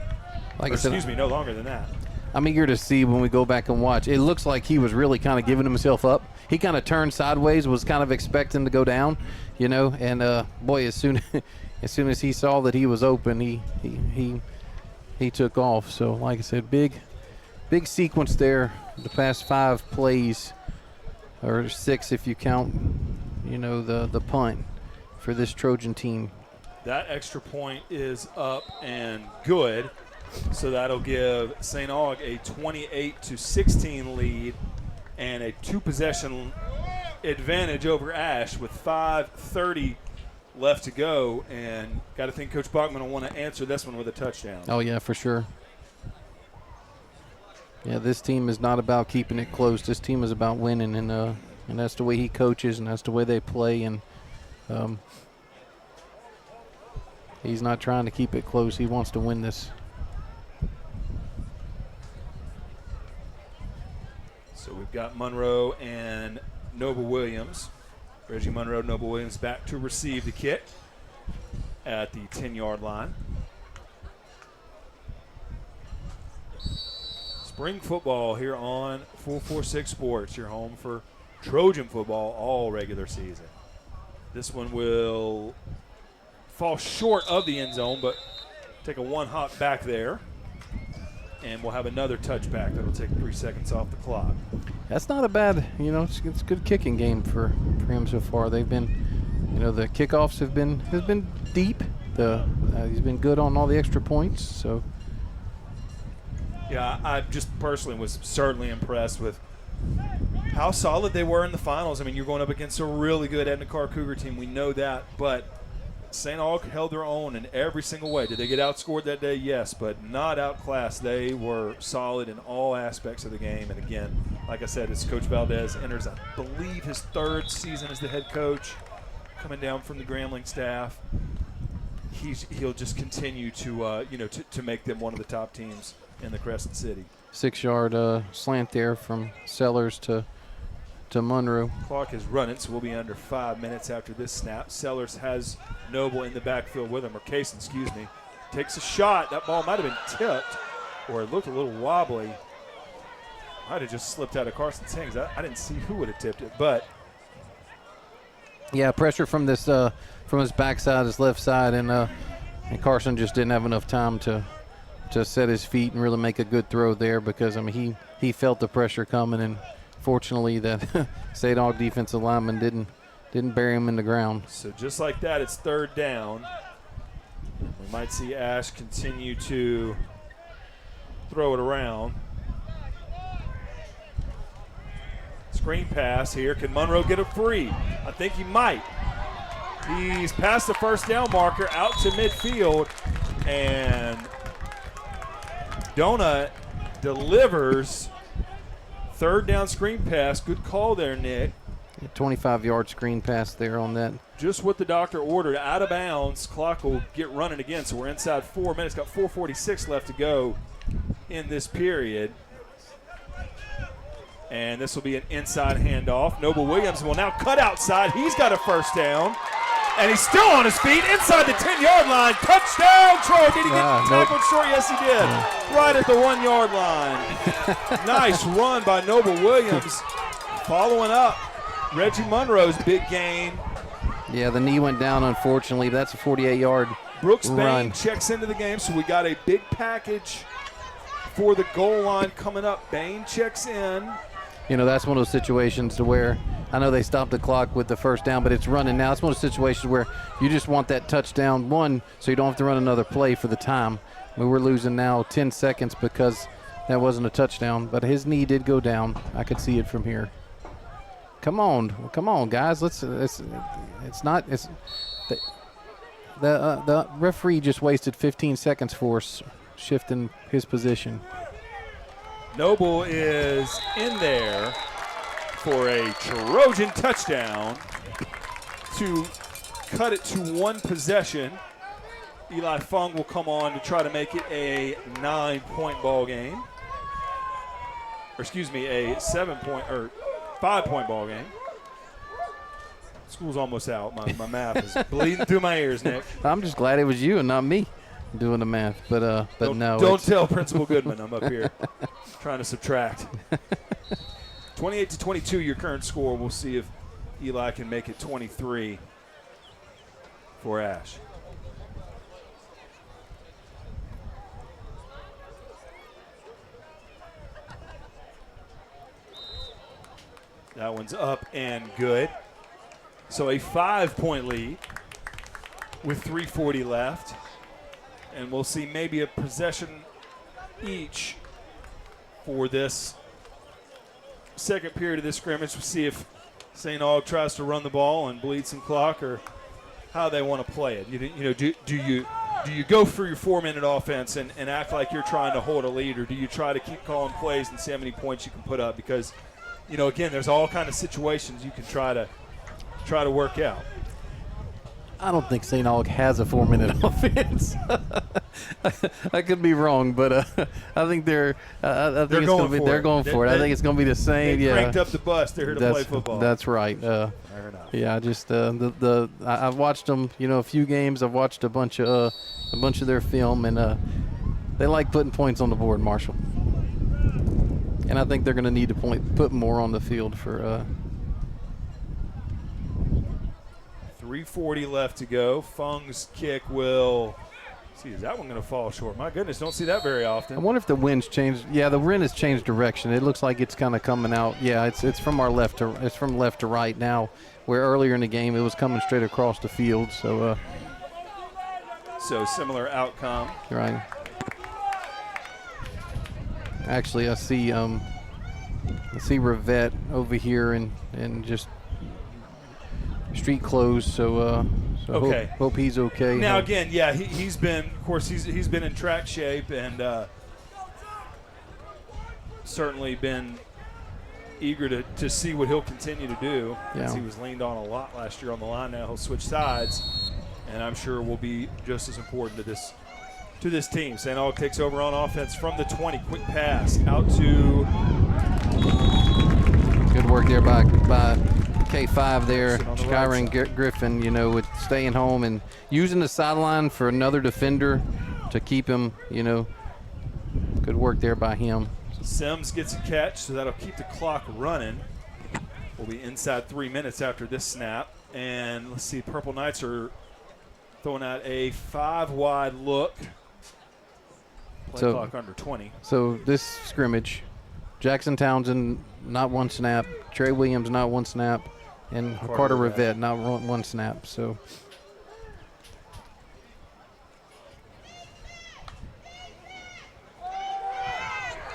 No longer than that. I'm eager to see when we go back and watch. It looks like he was really kind of giving himself up. He kind of turned sideways, was kind of expecting to go down, and boy, as soon as he saw that he was open, he took off. So, like I said, big sequence there. The past 5 plays, or 6 if you count, the punt for this Trojan team. That extra point is up and good. So that'll give St. Aug a 28-16 lead and a 2-possession advantage over Ash with 5:30 left to go. And got to think Coach Bachman will want to answer this one with a touchdown. Oh, yeah, for sure. Yeah, this team is not about keeping it close. This team is about winning, and that's the way he coaches, and that's the way they play. And he's not trying to keep it close. He wants to win this. So we've got Monroe and Noble Williams. Reggie Monroe, Noble Williams back to receive the kick at the 10-yard line. Spring football here on 446 Sports, your home for Trojan football all regular season. This one will fall short of the end zone, but take a 1-hop back there. And we'll have another touchback that'll take 3 seconds off the clock. That's not a bad, it's a good kicking game for him so far. They've been, the kickoffs have been deep. He's been good on all the extra points. So. Yeah, I just personally was certainly impressed with how solid they were in the finals. I mean, you're going up against a really good Edna Carr Cougar team. We know that, but St. Aug held their own in every single way. Did they get outscored that day? Yes, but not outclassed. They were solid in all aspects of the game. And again, like I said, as Coach Valdez enters, I believe, his 3rd season as the head coach, coming down from the Grambling staff, he'll just continue to make them one of the top teams in the Crescent City. 6-yard slant there from Sellers to to Monroe. Clock is running, so we'll be under 5 minutes after this snap. Sellers has Noble in the backfield with him, or Kaysen, excuse me. Takes a shot. That ball might have been tipped, or it looked a little wobbly. Might have just slipped out of Carson's hands. I didn't see who would have tipped it, but. Yeah, pressure from this from his backside, his left side, and Carson just didn't have enough time to set his feet and really make a good throw there, because I mean he felt the pressure coming, and fortunately that St. Aug defensive lineman didn't bury him in the ground. So just like that, it's third down. We might see Ash continue to throw it around. Screen pass here. Can Monroe get it free? I think he might. He's past the first down marker, out to midfield, and Donut delivers. Third down screen pass. Good call there, Nick. 25-yard screen pass there on that. Just what the doctor ordered. Out of bounds. Clock will get running again, so we're inside 4 minutes. Got 4:46 left to go in this period. And this will be an inside handoff. Noble Williams will now cut outside. He's got a first down. And he's still on his feet inside the 10-yard line. Touchdown, Troy. Did he get tackled short? Yes, he did. Right at the 1-yard line. Nice run by Noble Williams. Following up Reggie Monroe's big gain. Yeah, the knee went down, unfortunately. That's a 48-yard Brooks run. Bain checks into the game, so we got a big package for the goal line coming up. Bain checks in. You know, that's one of those situations to where I know they stopped the clock with the first down, but it's running now. It's one of those situations where you just want that touchdown, one, so you don't have to run another play for the time. I mean, we're losing now 10 seconds because that wasn't a touchdown, but his knee did go down. I could see it from here. Come on, guys. The referee just wasted 15 seconds for us, shifting his position. Noble is in there for a Trojan touchdown to cut it to one possession. Eli Fung will come on to try to make it a 9-point ball game. Or excuse me, a 5-point ball game. School's almost out. My math is bleeding through my ears, Nick. I'm just glad it was you and not me doing the math, but no. Don't tell Principal Goodman I'm up here trying to subtract. 28-22 your current score. We'll see if Eli can make it 23 for Ash. That one's up and good. So a 5-point lead with 3:40 left. And we'll see maybe a possession each for this second period of this scrimmage. We'll see if St. Aug tries to run the ball and bleed some clock, or how they want to play it. Do you go for your 4-minute offense and act like you're trying to hold a lead, or do you try to keep calling plays and see how many points you can put up? Because, again, there's all kind of situations you can try to work out. I don't think St. Aug has a 4-minute offense. I could be wrong, but I think they're going for it. I think it's going to be the same. They cranked up the bus. They're here to play football. That's right. Fair enough. Yeah, just I've watched them. A few games. I've watched a bunch of their film, and they like putting points on the board, Marshall. And I think they're going to need to put more on the field for. 3:40 left to go. Fung's kick will. See, is that one going to fall short? My goodness, don't see that very often. I wonder if the wind's changed. Yeah, the wind has changed direction. It looks like it's kind of coming out. Yeah, it's from our left to left to right now. Where earlier in the game it was coming straight across the field. So similar outcome. Right. Actually, I see Rivette over here and just street closed. So okay. Hope he's okay. Now again, yeah, he's been in track shape and certainly been eager to see what he'll continue to do. Yeah. He was leaned on a lot last year on the line. Now he'll switch sides, and I'm sure will be just as important to this team. St. Aug takes over on offense from the 20. Quick pass out to good work there by K5 there, Skyron Griffin, you know, with staying home and using the sideline for another defender to keep him, you know. Good work there by him. Sims gets a catch, so that'll keep the clock running. We'll be inside 3 minutes after this snap. And let's see, Purple Knights are throwing out a 5-wide look. Play clock under 20. So this scrimmage, Jackson Townsend, not one snap. Trey Williams, not one snap. And Carter Rivette, not one snap. So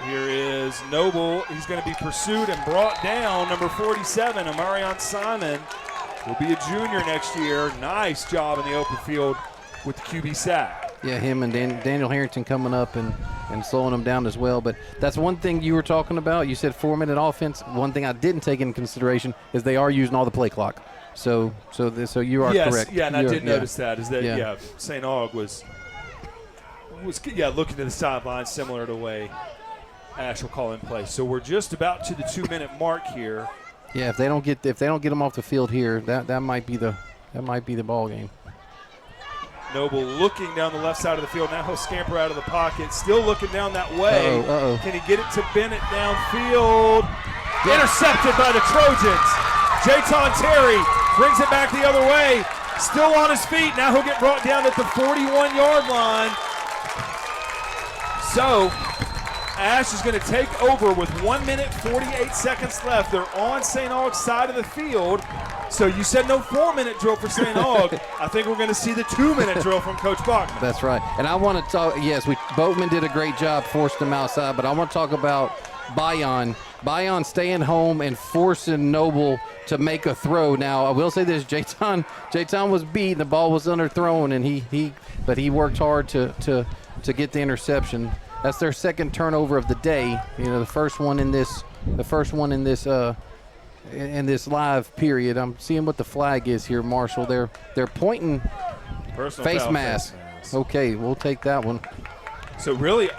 here is Noble. He's going to be pursued and brought down. Number 47, Amarion Simon, will be a junior next year. Nice job in the open field with the QB sack. Yeah, him and Daniel Harrington coming up and slowing him down as well. But that's one thing you were talking about. You said 4-minute offense. One thing I didn't take into consideration is they are using all the play clock. So you are correct. Yeah, and I did notice that. Is that St. Aug was looking to the sideline similar to the way Ash will call in play. So we're just about to the 2-minute mark here. Yeah, if they don't get them off the field here, that might be the ball game. Noble looking down the left side of the field. Now he'll scamper out of the pocket. Still looking down that way. Can he get it to Bennett downfield? Intercepted by the Trojans. Jayton Terry brings it back the other way. Still on his feet. Now he'll get brought down at the 41-yard line. So Ash is going to take over with 1 minute, 48 seconds left. They're on St. Aug's side of the field. So you said no 4-minute drill for St. Aug. I think we're going to see the 2-minute drill from Coach Bachman. That's right. And I want to talk, Boatman did a great job forcing them outside, but I want to talk about Bayon. Bayon staying home and forcing Noble to make a throw. Now, I will say this, Jayton was beat, the ball was underthrown, and but he worked hard to get the interception. That's their second turnover of the day. You know, the first one in this live period. I'm seeing what the flag is here, Marshall. They're pointing face mask. Okay, we'll take that one. So really,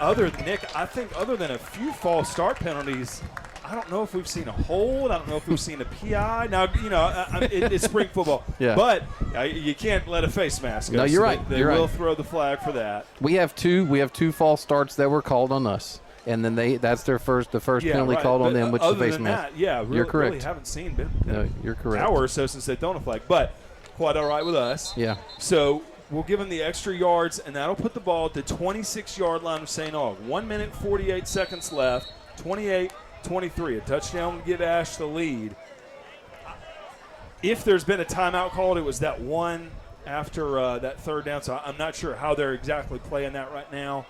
Nick, I think other than a few false start penalties, I don't know if we've seen a hold. I don't know if we've seen a PI. Now, you know, it's spring football. Yeah. But you can't let a face mask go. No, you're right. They will throw the flag for that. We have two false starts that were called on us. And then that's the first penalty called on them, which is the face mask. You're correct. Really haven't seen no, you're correct. Hour or so since they thrown a flag, but quite all right with us. Yeah. So we'll give them the extra yards, and that'll put the ball at the 26-yard line of St. Aug. 1 minute, 48 seconds left. 28-23. A touchdown would give Ash the lead. If there's been a timeout called, it was that one after that third down. So I'm not sure how they're exactly playing that right now.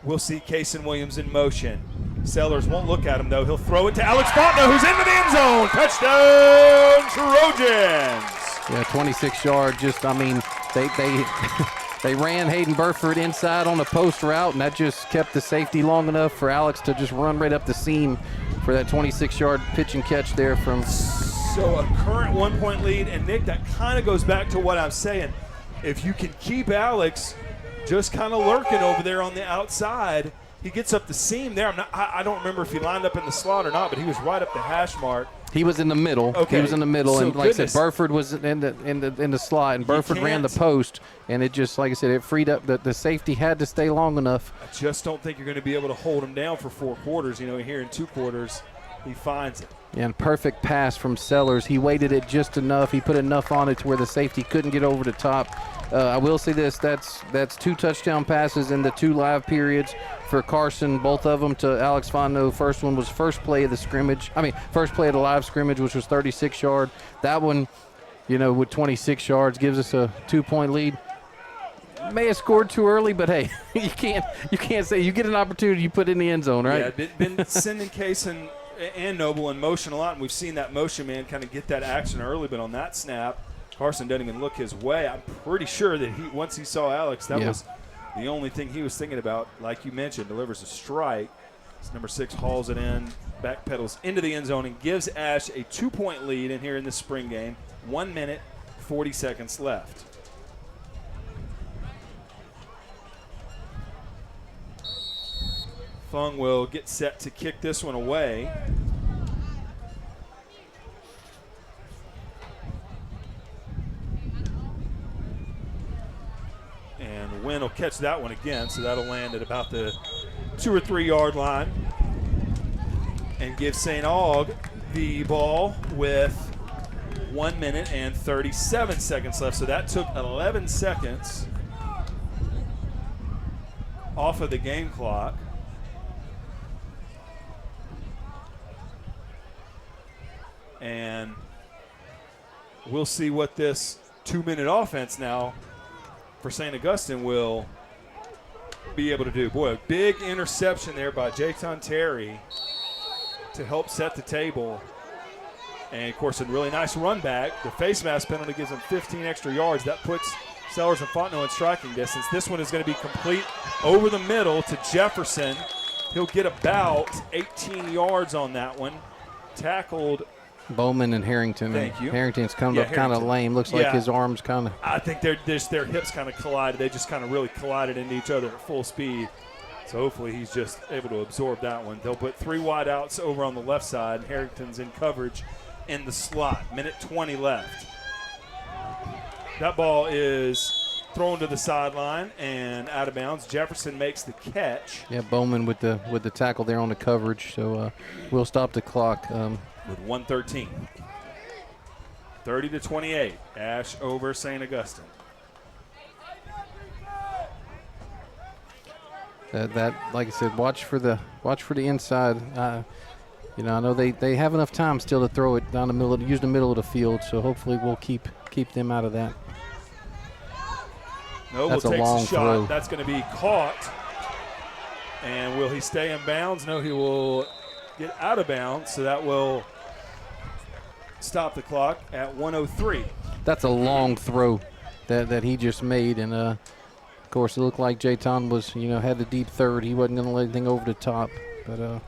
We'll see Kason Williams in motion. Sellers won't look at him, though. He'll throw it to Alex Fontenot, who's into the end zone. Touchdown, Trojans. Yeah, 26-yard. They ran Hayden Burford inside on a post route, and that just kept the safety long enough for Alex to just run right up the seam for that 26-yard pitch and catch there from. So a current 1-point lead, and Nick, that kind of goes back to what I'm saying. If you can keep Alex just kind of lurking over there on the outside, he gets up the seam there. I don't remember if he lined up in the slot or not, but he was right up the hash mark. He was in the middle. Okay. He was in the middle, So and like I said, Burford was in the slot, and Burford ran the post, and it just, like I said, it freed up. The safety had to stay long enough. I just don't think you're going to be able to hold him down for 4 quarters. You know, here in 2 quarters, he finds it. And perfect pass from Sellers. He weighted it just enough. He put enough on it to where the safety couldn't get over the top. I will say this: that's 2 touchdown passes in the 2 live periods for Carson, both of them to Alex Fontenot. First one was first play of the live scrimmage, which was 36-yard. That one, you know, with 26 yards, gives us a 2-point lead. May have scored too early, but hey, you can't say you get an opportunity, you put it in the end zone, right? Yeah, been sending Kason and Noble in motion a lot, and we've seen that motion man kind of get that action early, but on that snap, Carson doesn't even look his way. I'm pretty sure that once he saw Alex, that was the only thing he was thinking about. Like you mentioned, delivers a strike. This number 6 hauls it in, backpedals into the end zone, and gives Ash a 2-point lead in here in this spring game. 1 minute, 40 seconds left. Fung will get set to kick this one away. then he'll catch that one again, so that'll land at about the 2 or 3 yard line and give St. Aug the ball with 1 minute and 37 seconds left. So that took 11 seconds off of the game clock. And we'll see what this 2-minute offense now for St. Augustine will be able to do. Boy, a big interception there by Jayton Terry to help set the table. And, of course, a really nice run back. The face mask penalty gives him 15 extra yards. That puts Sellers and Fontenot in striking distance. This one is going to be complete over the middle to Jefferson. He'll get about 18 yards on that one. Tackled Bowman and Harrington. Thank you. Harrington's come up kind of lame. Looks like his arms kind of. I think their hips kind of collided. They just kind of really collided into each other at full speed. So hopefully he's just able to absorb that one. They'll put 3 wide outs over on the left side. Harrington's in coverage in the slot. Minute 20 left. That ball is thrown to the sideline and out of bounds. Jefferson makes the catch. Yeah, Bowman with the tackle there on the coverage. So we'll stop the clock. With 1:13. 30-28. Ash over St. Augustine. That, like I said, watch for the inside. I know they have enough time still to throw it down the middle, use the middle of the field. So hopefully we'll keep them out of that. Noble takes a shot. Throw. That's going to be caught. And will he stay in bounds? No, he will get out of bounds. So that will stop the clock at 1:03. That's a long throw that he just made, and of course it looked like Jayton was had the deep third. He wasn't going to let anything over the top, but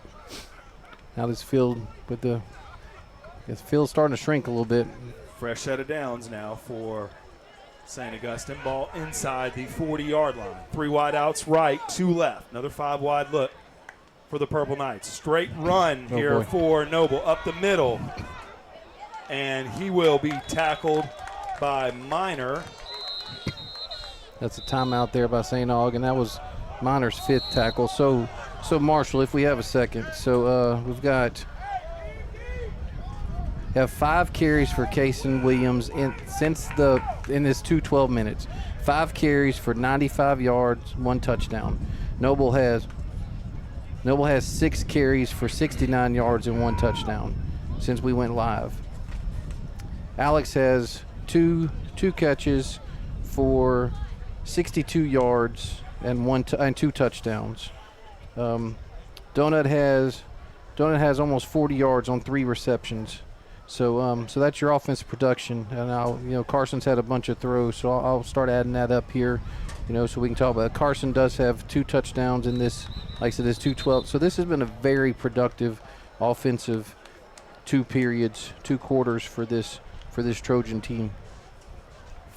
now this field field's starting to shrink a little bit. Fresh set of downs now for St. Augustine. Ball inside the 40-yard line. 3 wide outs right, 2 left. Another 5 wide look for the Purple Knights. Straight run here for Noble up the middle. And he will be tackled by Minor. That's a timeout there by St. Aug, and that was Minor's 5th tackle. So Marshall, if we have a second. So we've have 5 carries for Kason Williams in this 12 minutes. 5 carries for 95 yards, 1 touchdown. Noble has 6 carries for 69 yards and 1 touchdown since we went live. Alex has two catches for 62 yards and 2 touchdowns. Donut has almost 40 yards on 3 receptions. So that's your offensive production. And now Carson's had a bunch of throws, so I'll start adding that up here. So we can talk about it. Carson does have 2 touchdowns in this. Like I said, this 2-12. So this has been a very productive offensive 2 periods, 2 quarters for this Trojan team.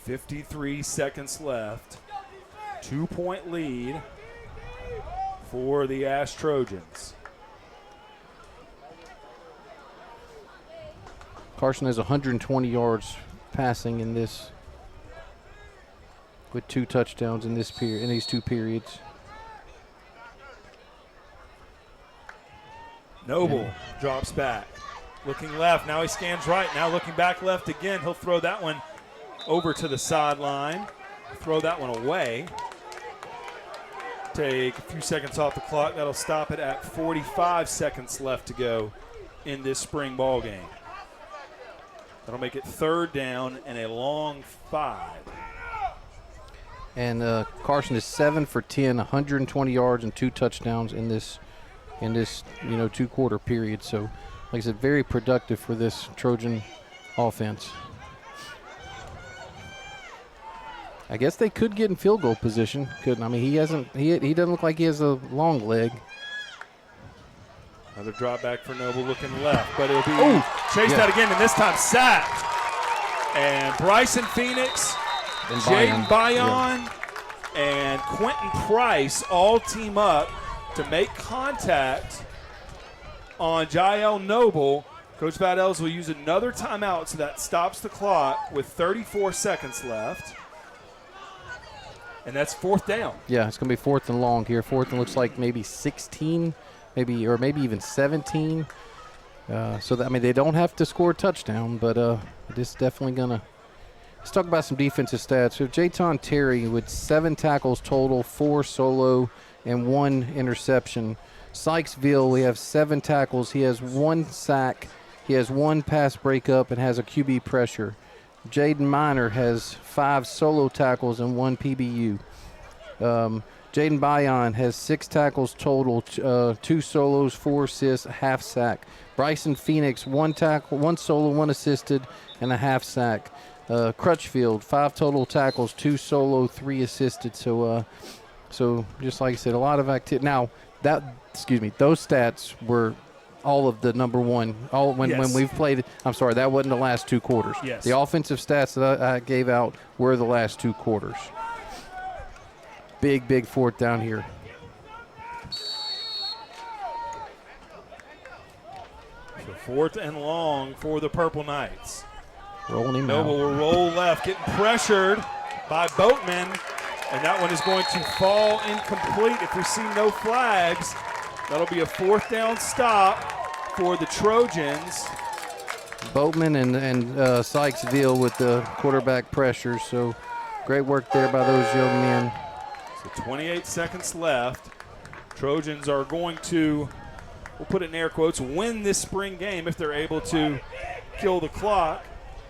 53 seconds left. 2-point lead for the Ash Trojans. Carson has 120 yards passing in this, with 2 touchdowns in these 2 periods. Noble drops back. Looking left. Now he scans right. Now looking back left again. He'll throw that one over to the sideline. Throw that one away. Take a few seconds off the clock. That'll stop it at 45 seconds left to go in this spring ball game. That'll make it 3rd down and a long 5. And Carson is 7 for 10, 120 yards and 2 touchdowns in this 2-quarter period. So, like I said, very productive for this Trojan offense. I guess they could get in field goal position. Couldn't? I mean, he doesn't look like he has a long leg. Another drop back for Noble looking left, but it'll be chased out again, and this time sacked. And Bryson Phoenix, Jaden Bayon, and Quentin Price all team up to make contact on Jael Noble. Coach Vadels will use another timeout, so that stops the clock with 34 seconds left. And that's 4th down. Yeah, it's going to be 4th and long here. 4th and looks like maybe 16, or maybe even 17. They don't have to score a touchdown, but this is definitely going to. Let's talk about some defensive stats. So Jayton Terry with 7 tackles total, 4 solo, and 1 interception. Sykesville, we have 7 tackles. He has 1 sack. He has 1 pass breakup and has a QB pressure. Jaden Miner has 5 solo tackles and 1 PBU. Jaden Bayon has 6 tackles total, 2 solos, 4 assists, a half sack. Bryson Phoenix, 1 tackle, 1 solo, 1 assisted, and a half sack. Crutchfield, 5 total tackles, 2 solo, 3 assisted. So just like I said, a lot of activity. Now, those stats were all of the number one. When we've played, I'm sorry, that wasn't the last 2 quarters. Yes. The offensive stats that I gave out were the last 2 quarters. Big 4th down here. So 4th and long for the Purple Knights. Rolling him Noble out. will roll left, getting pressured by Boatman, and that one is going to fall incomplete if we see no flags. That'll be a 4th down stop for the Trojans. Boatman and Sykesville with the quarterback pressure, so great work there by those young men. So 28 seconds left. Trojans are going to, we'll put it in air quotes, win this spring game if they're able to kill the clock.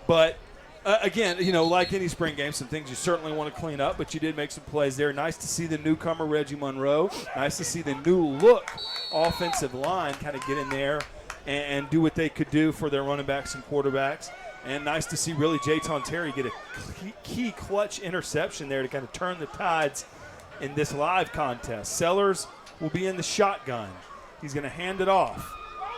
But again, like any spring game, some things you certainly want to clean up, but you did make some plays there. Nice to see the newcomer, Reggie Monroe. Nice to see the new look offensive line kind of get in there and do what they could do for their running backs and quarterbacks. And nice to see really Jayton Terry get a key clutch interception there to kind of turn the tides in this live contest. Sellers will be in the shotgun. He's going to hand it off.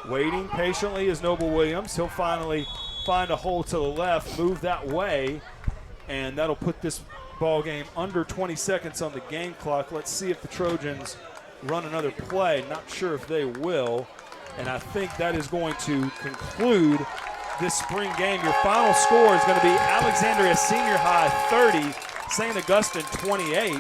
Waiting patiently is Noble Williams. He'll finally find a hole to the left, move that way, and that'll put this ball game under 20 seconds on the game clock. Let's see if the Trojans run another play. Not sure if they will, and I think that is going to conclude this spring game. Your final score is going to be Alexandria Senior High 30, St. Augustine 28.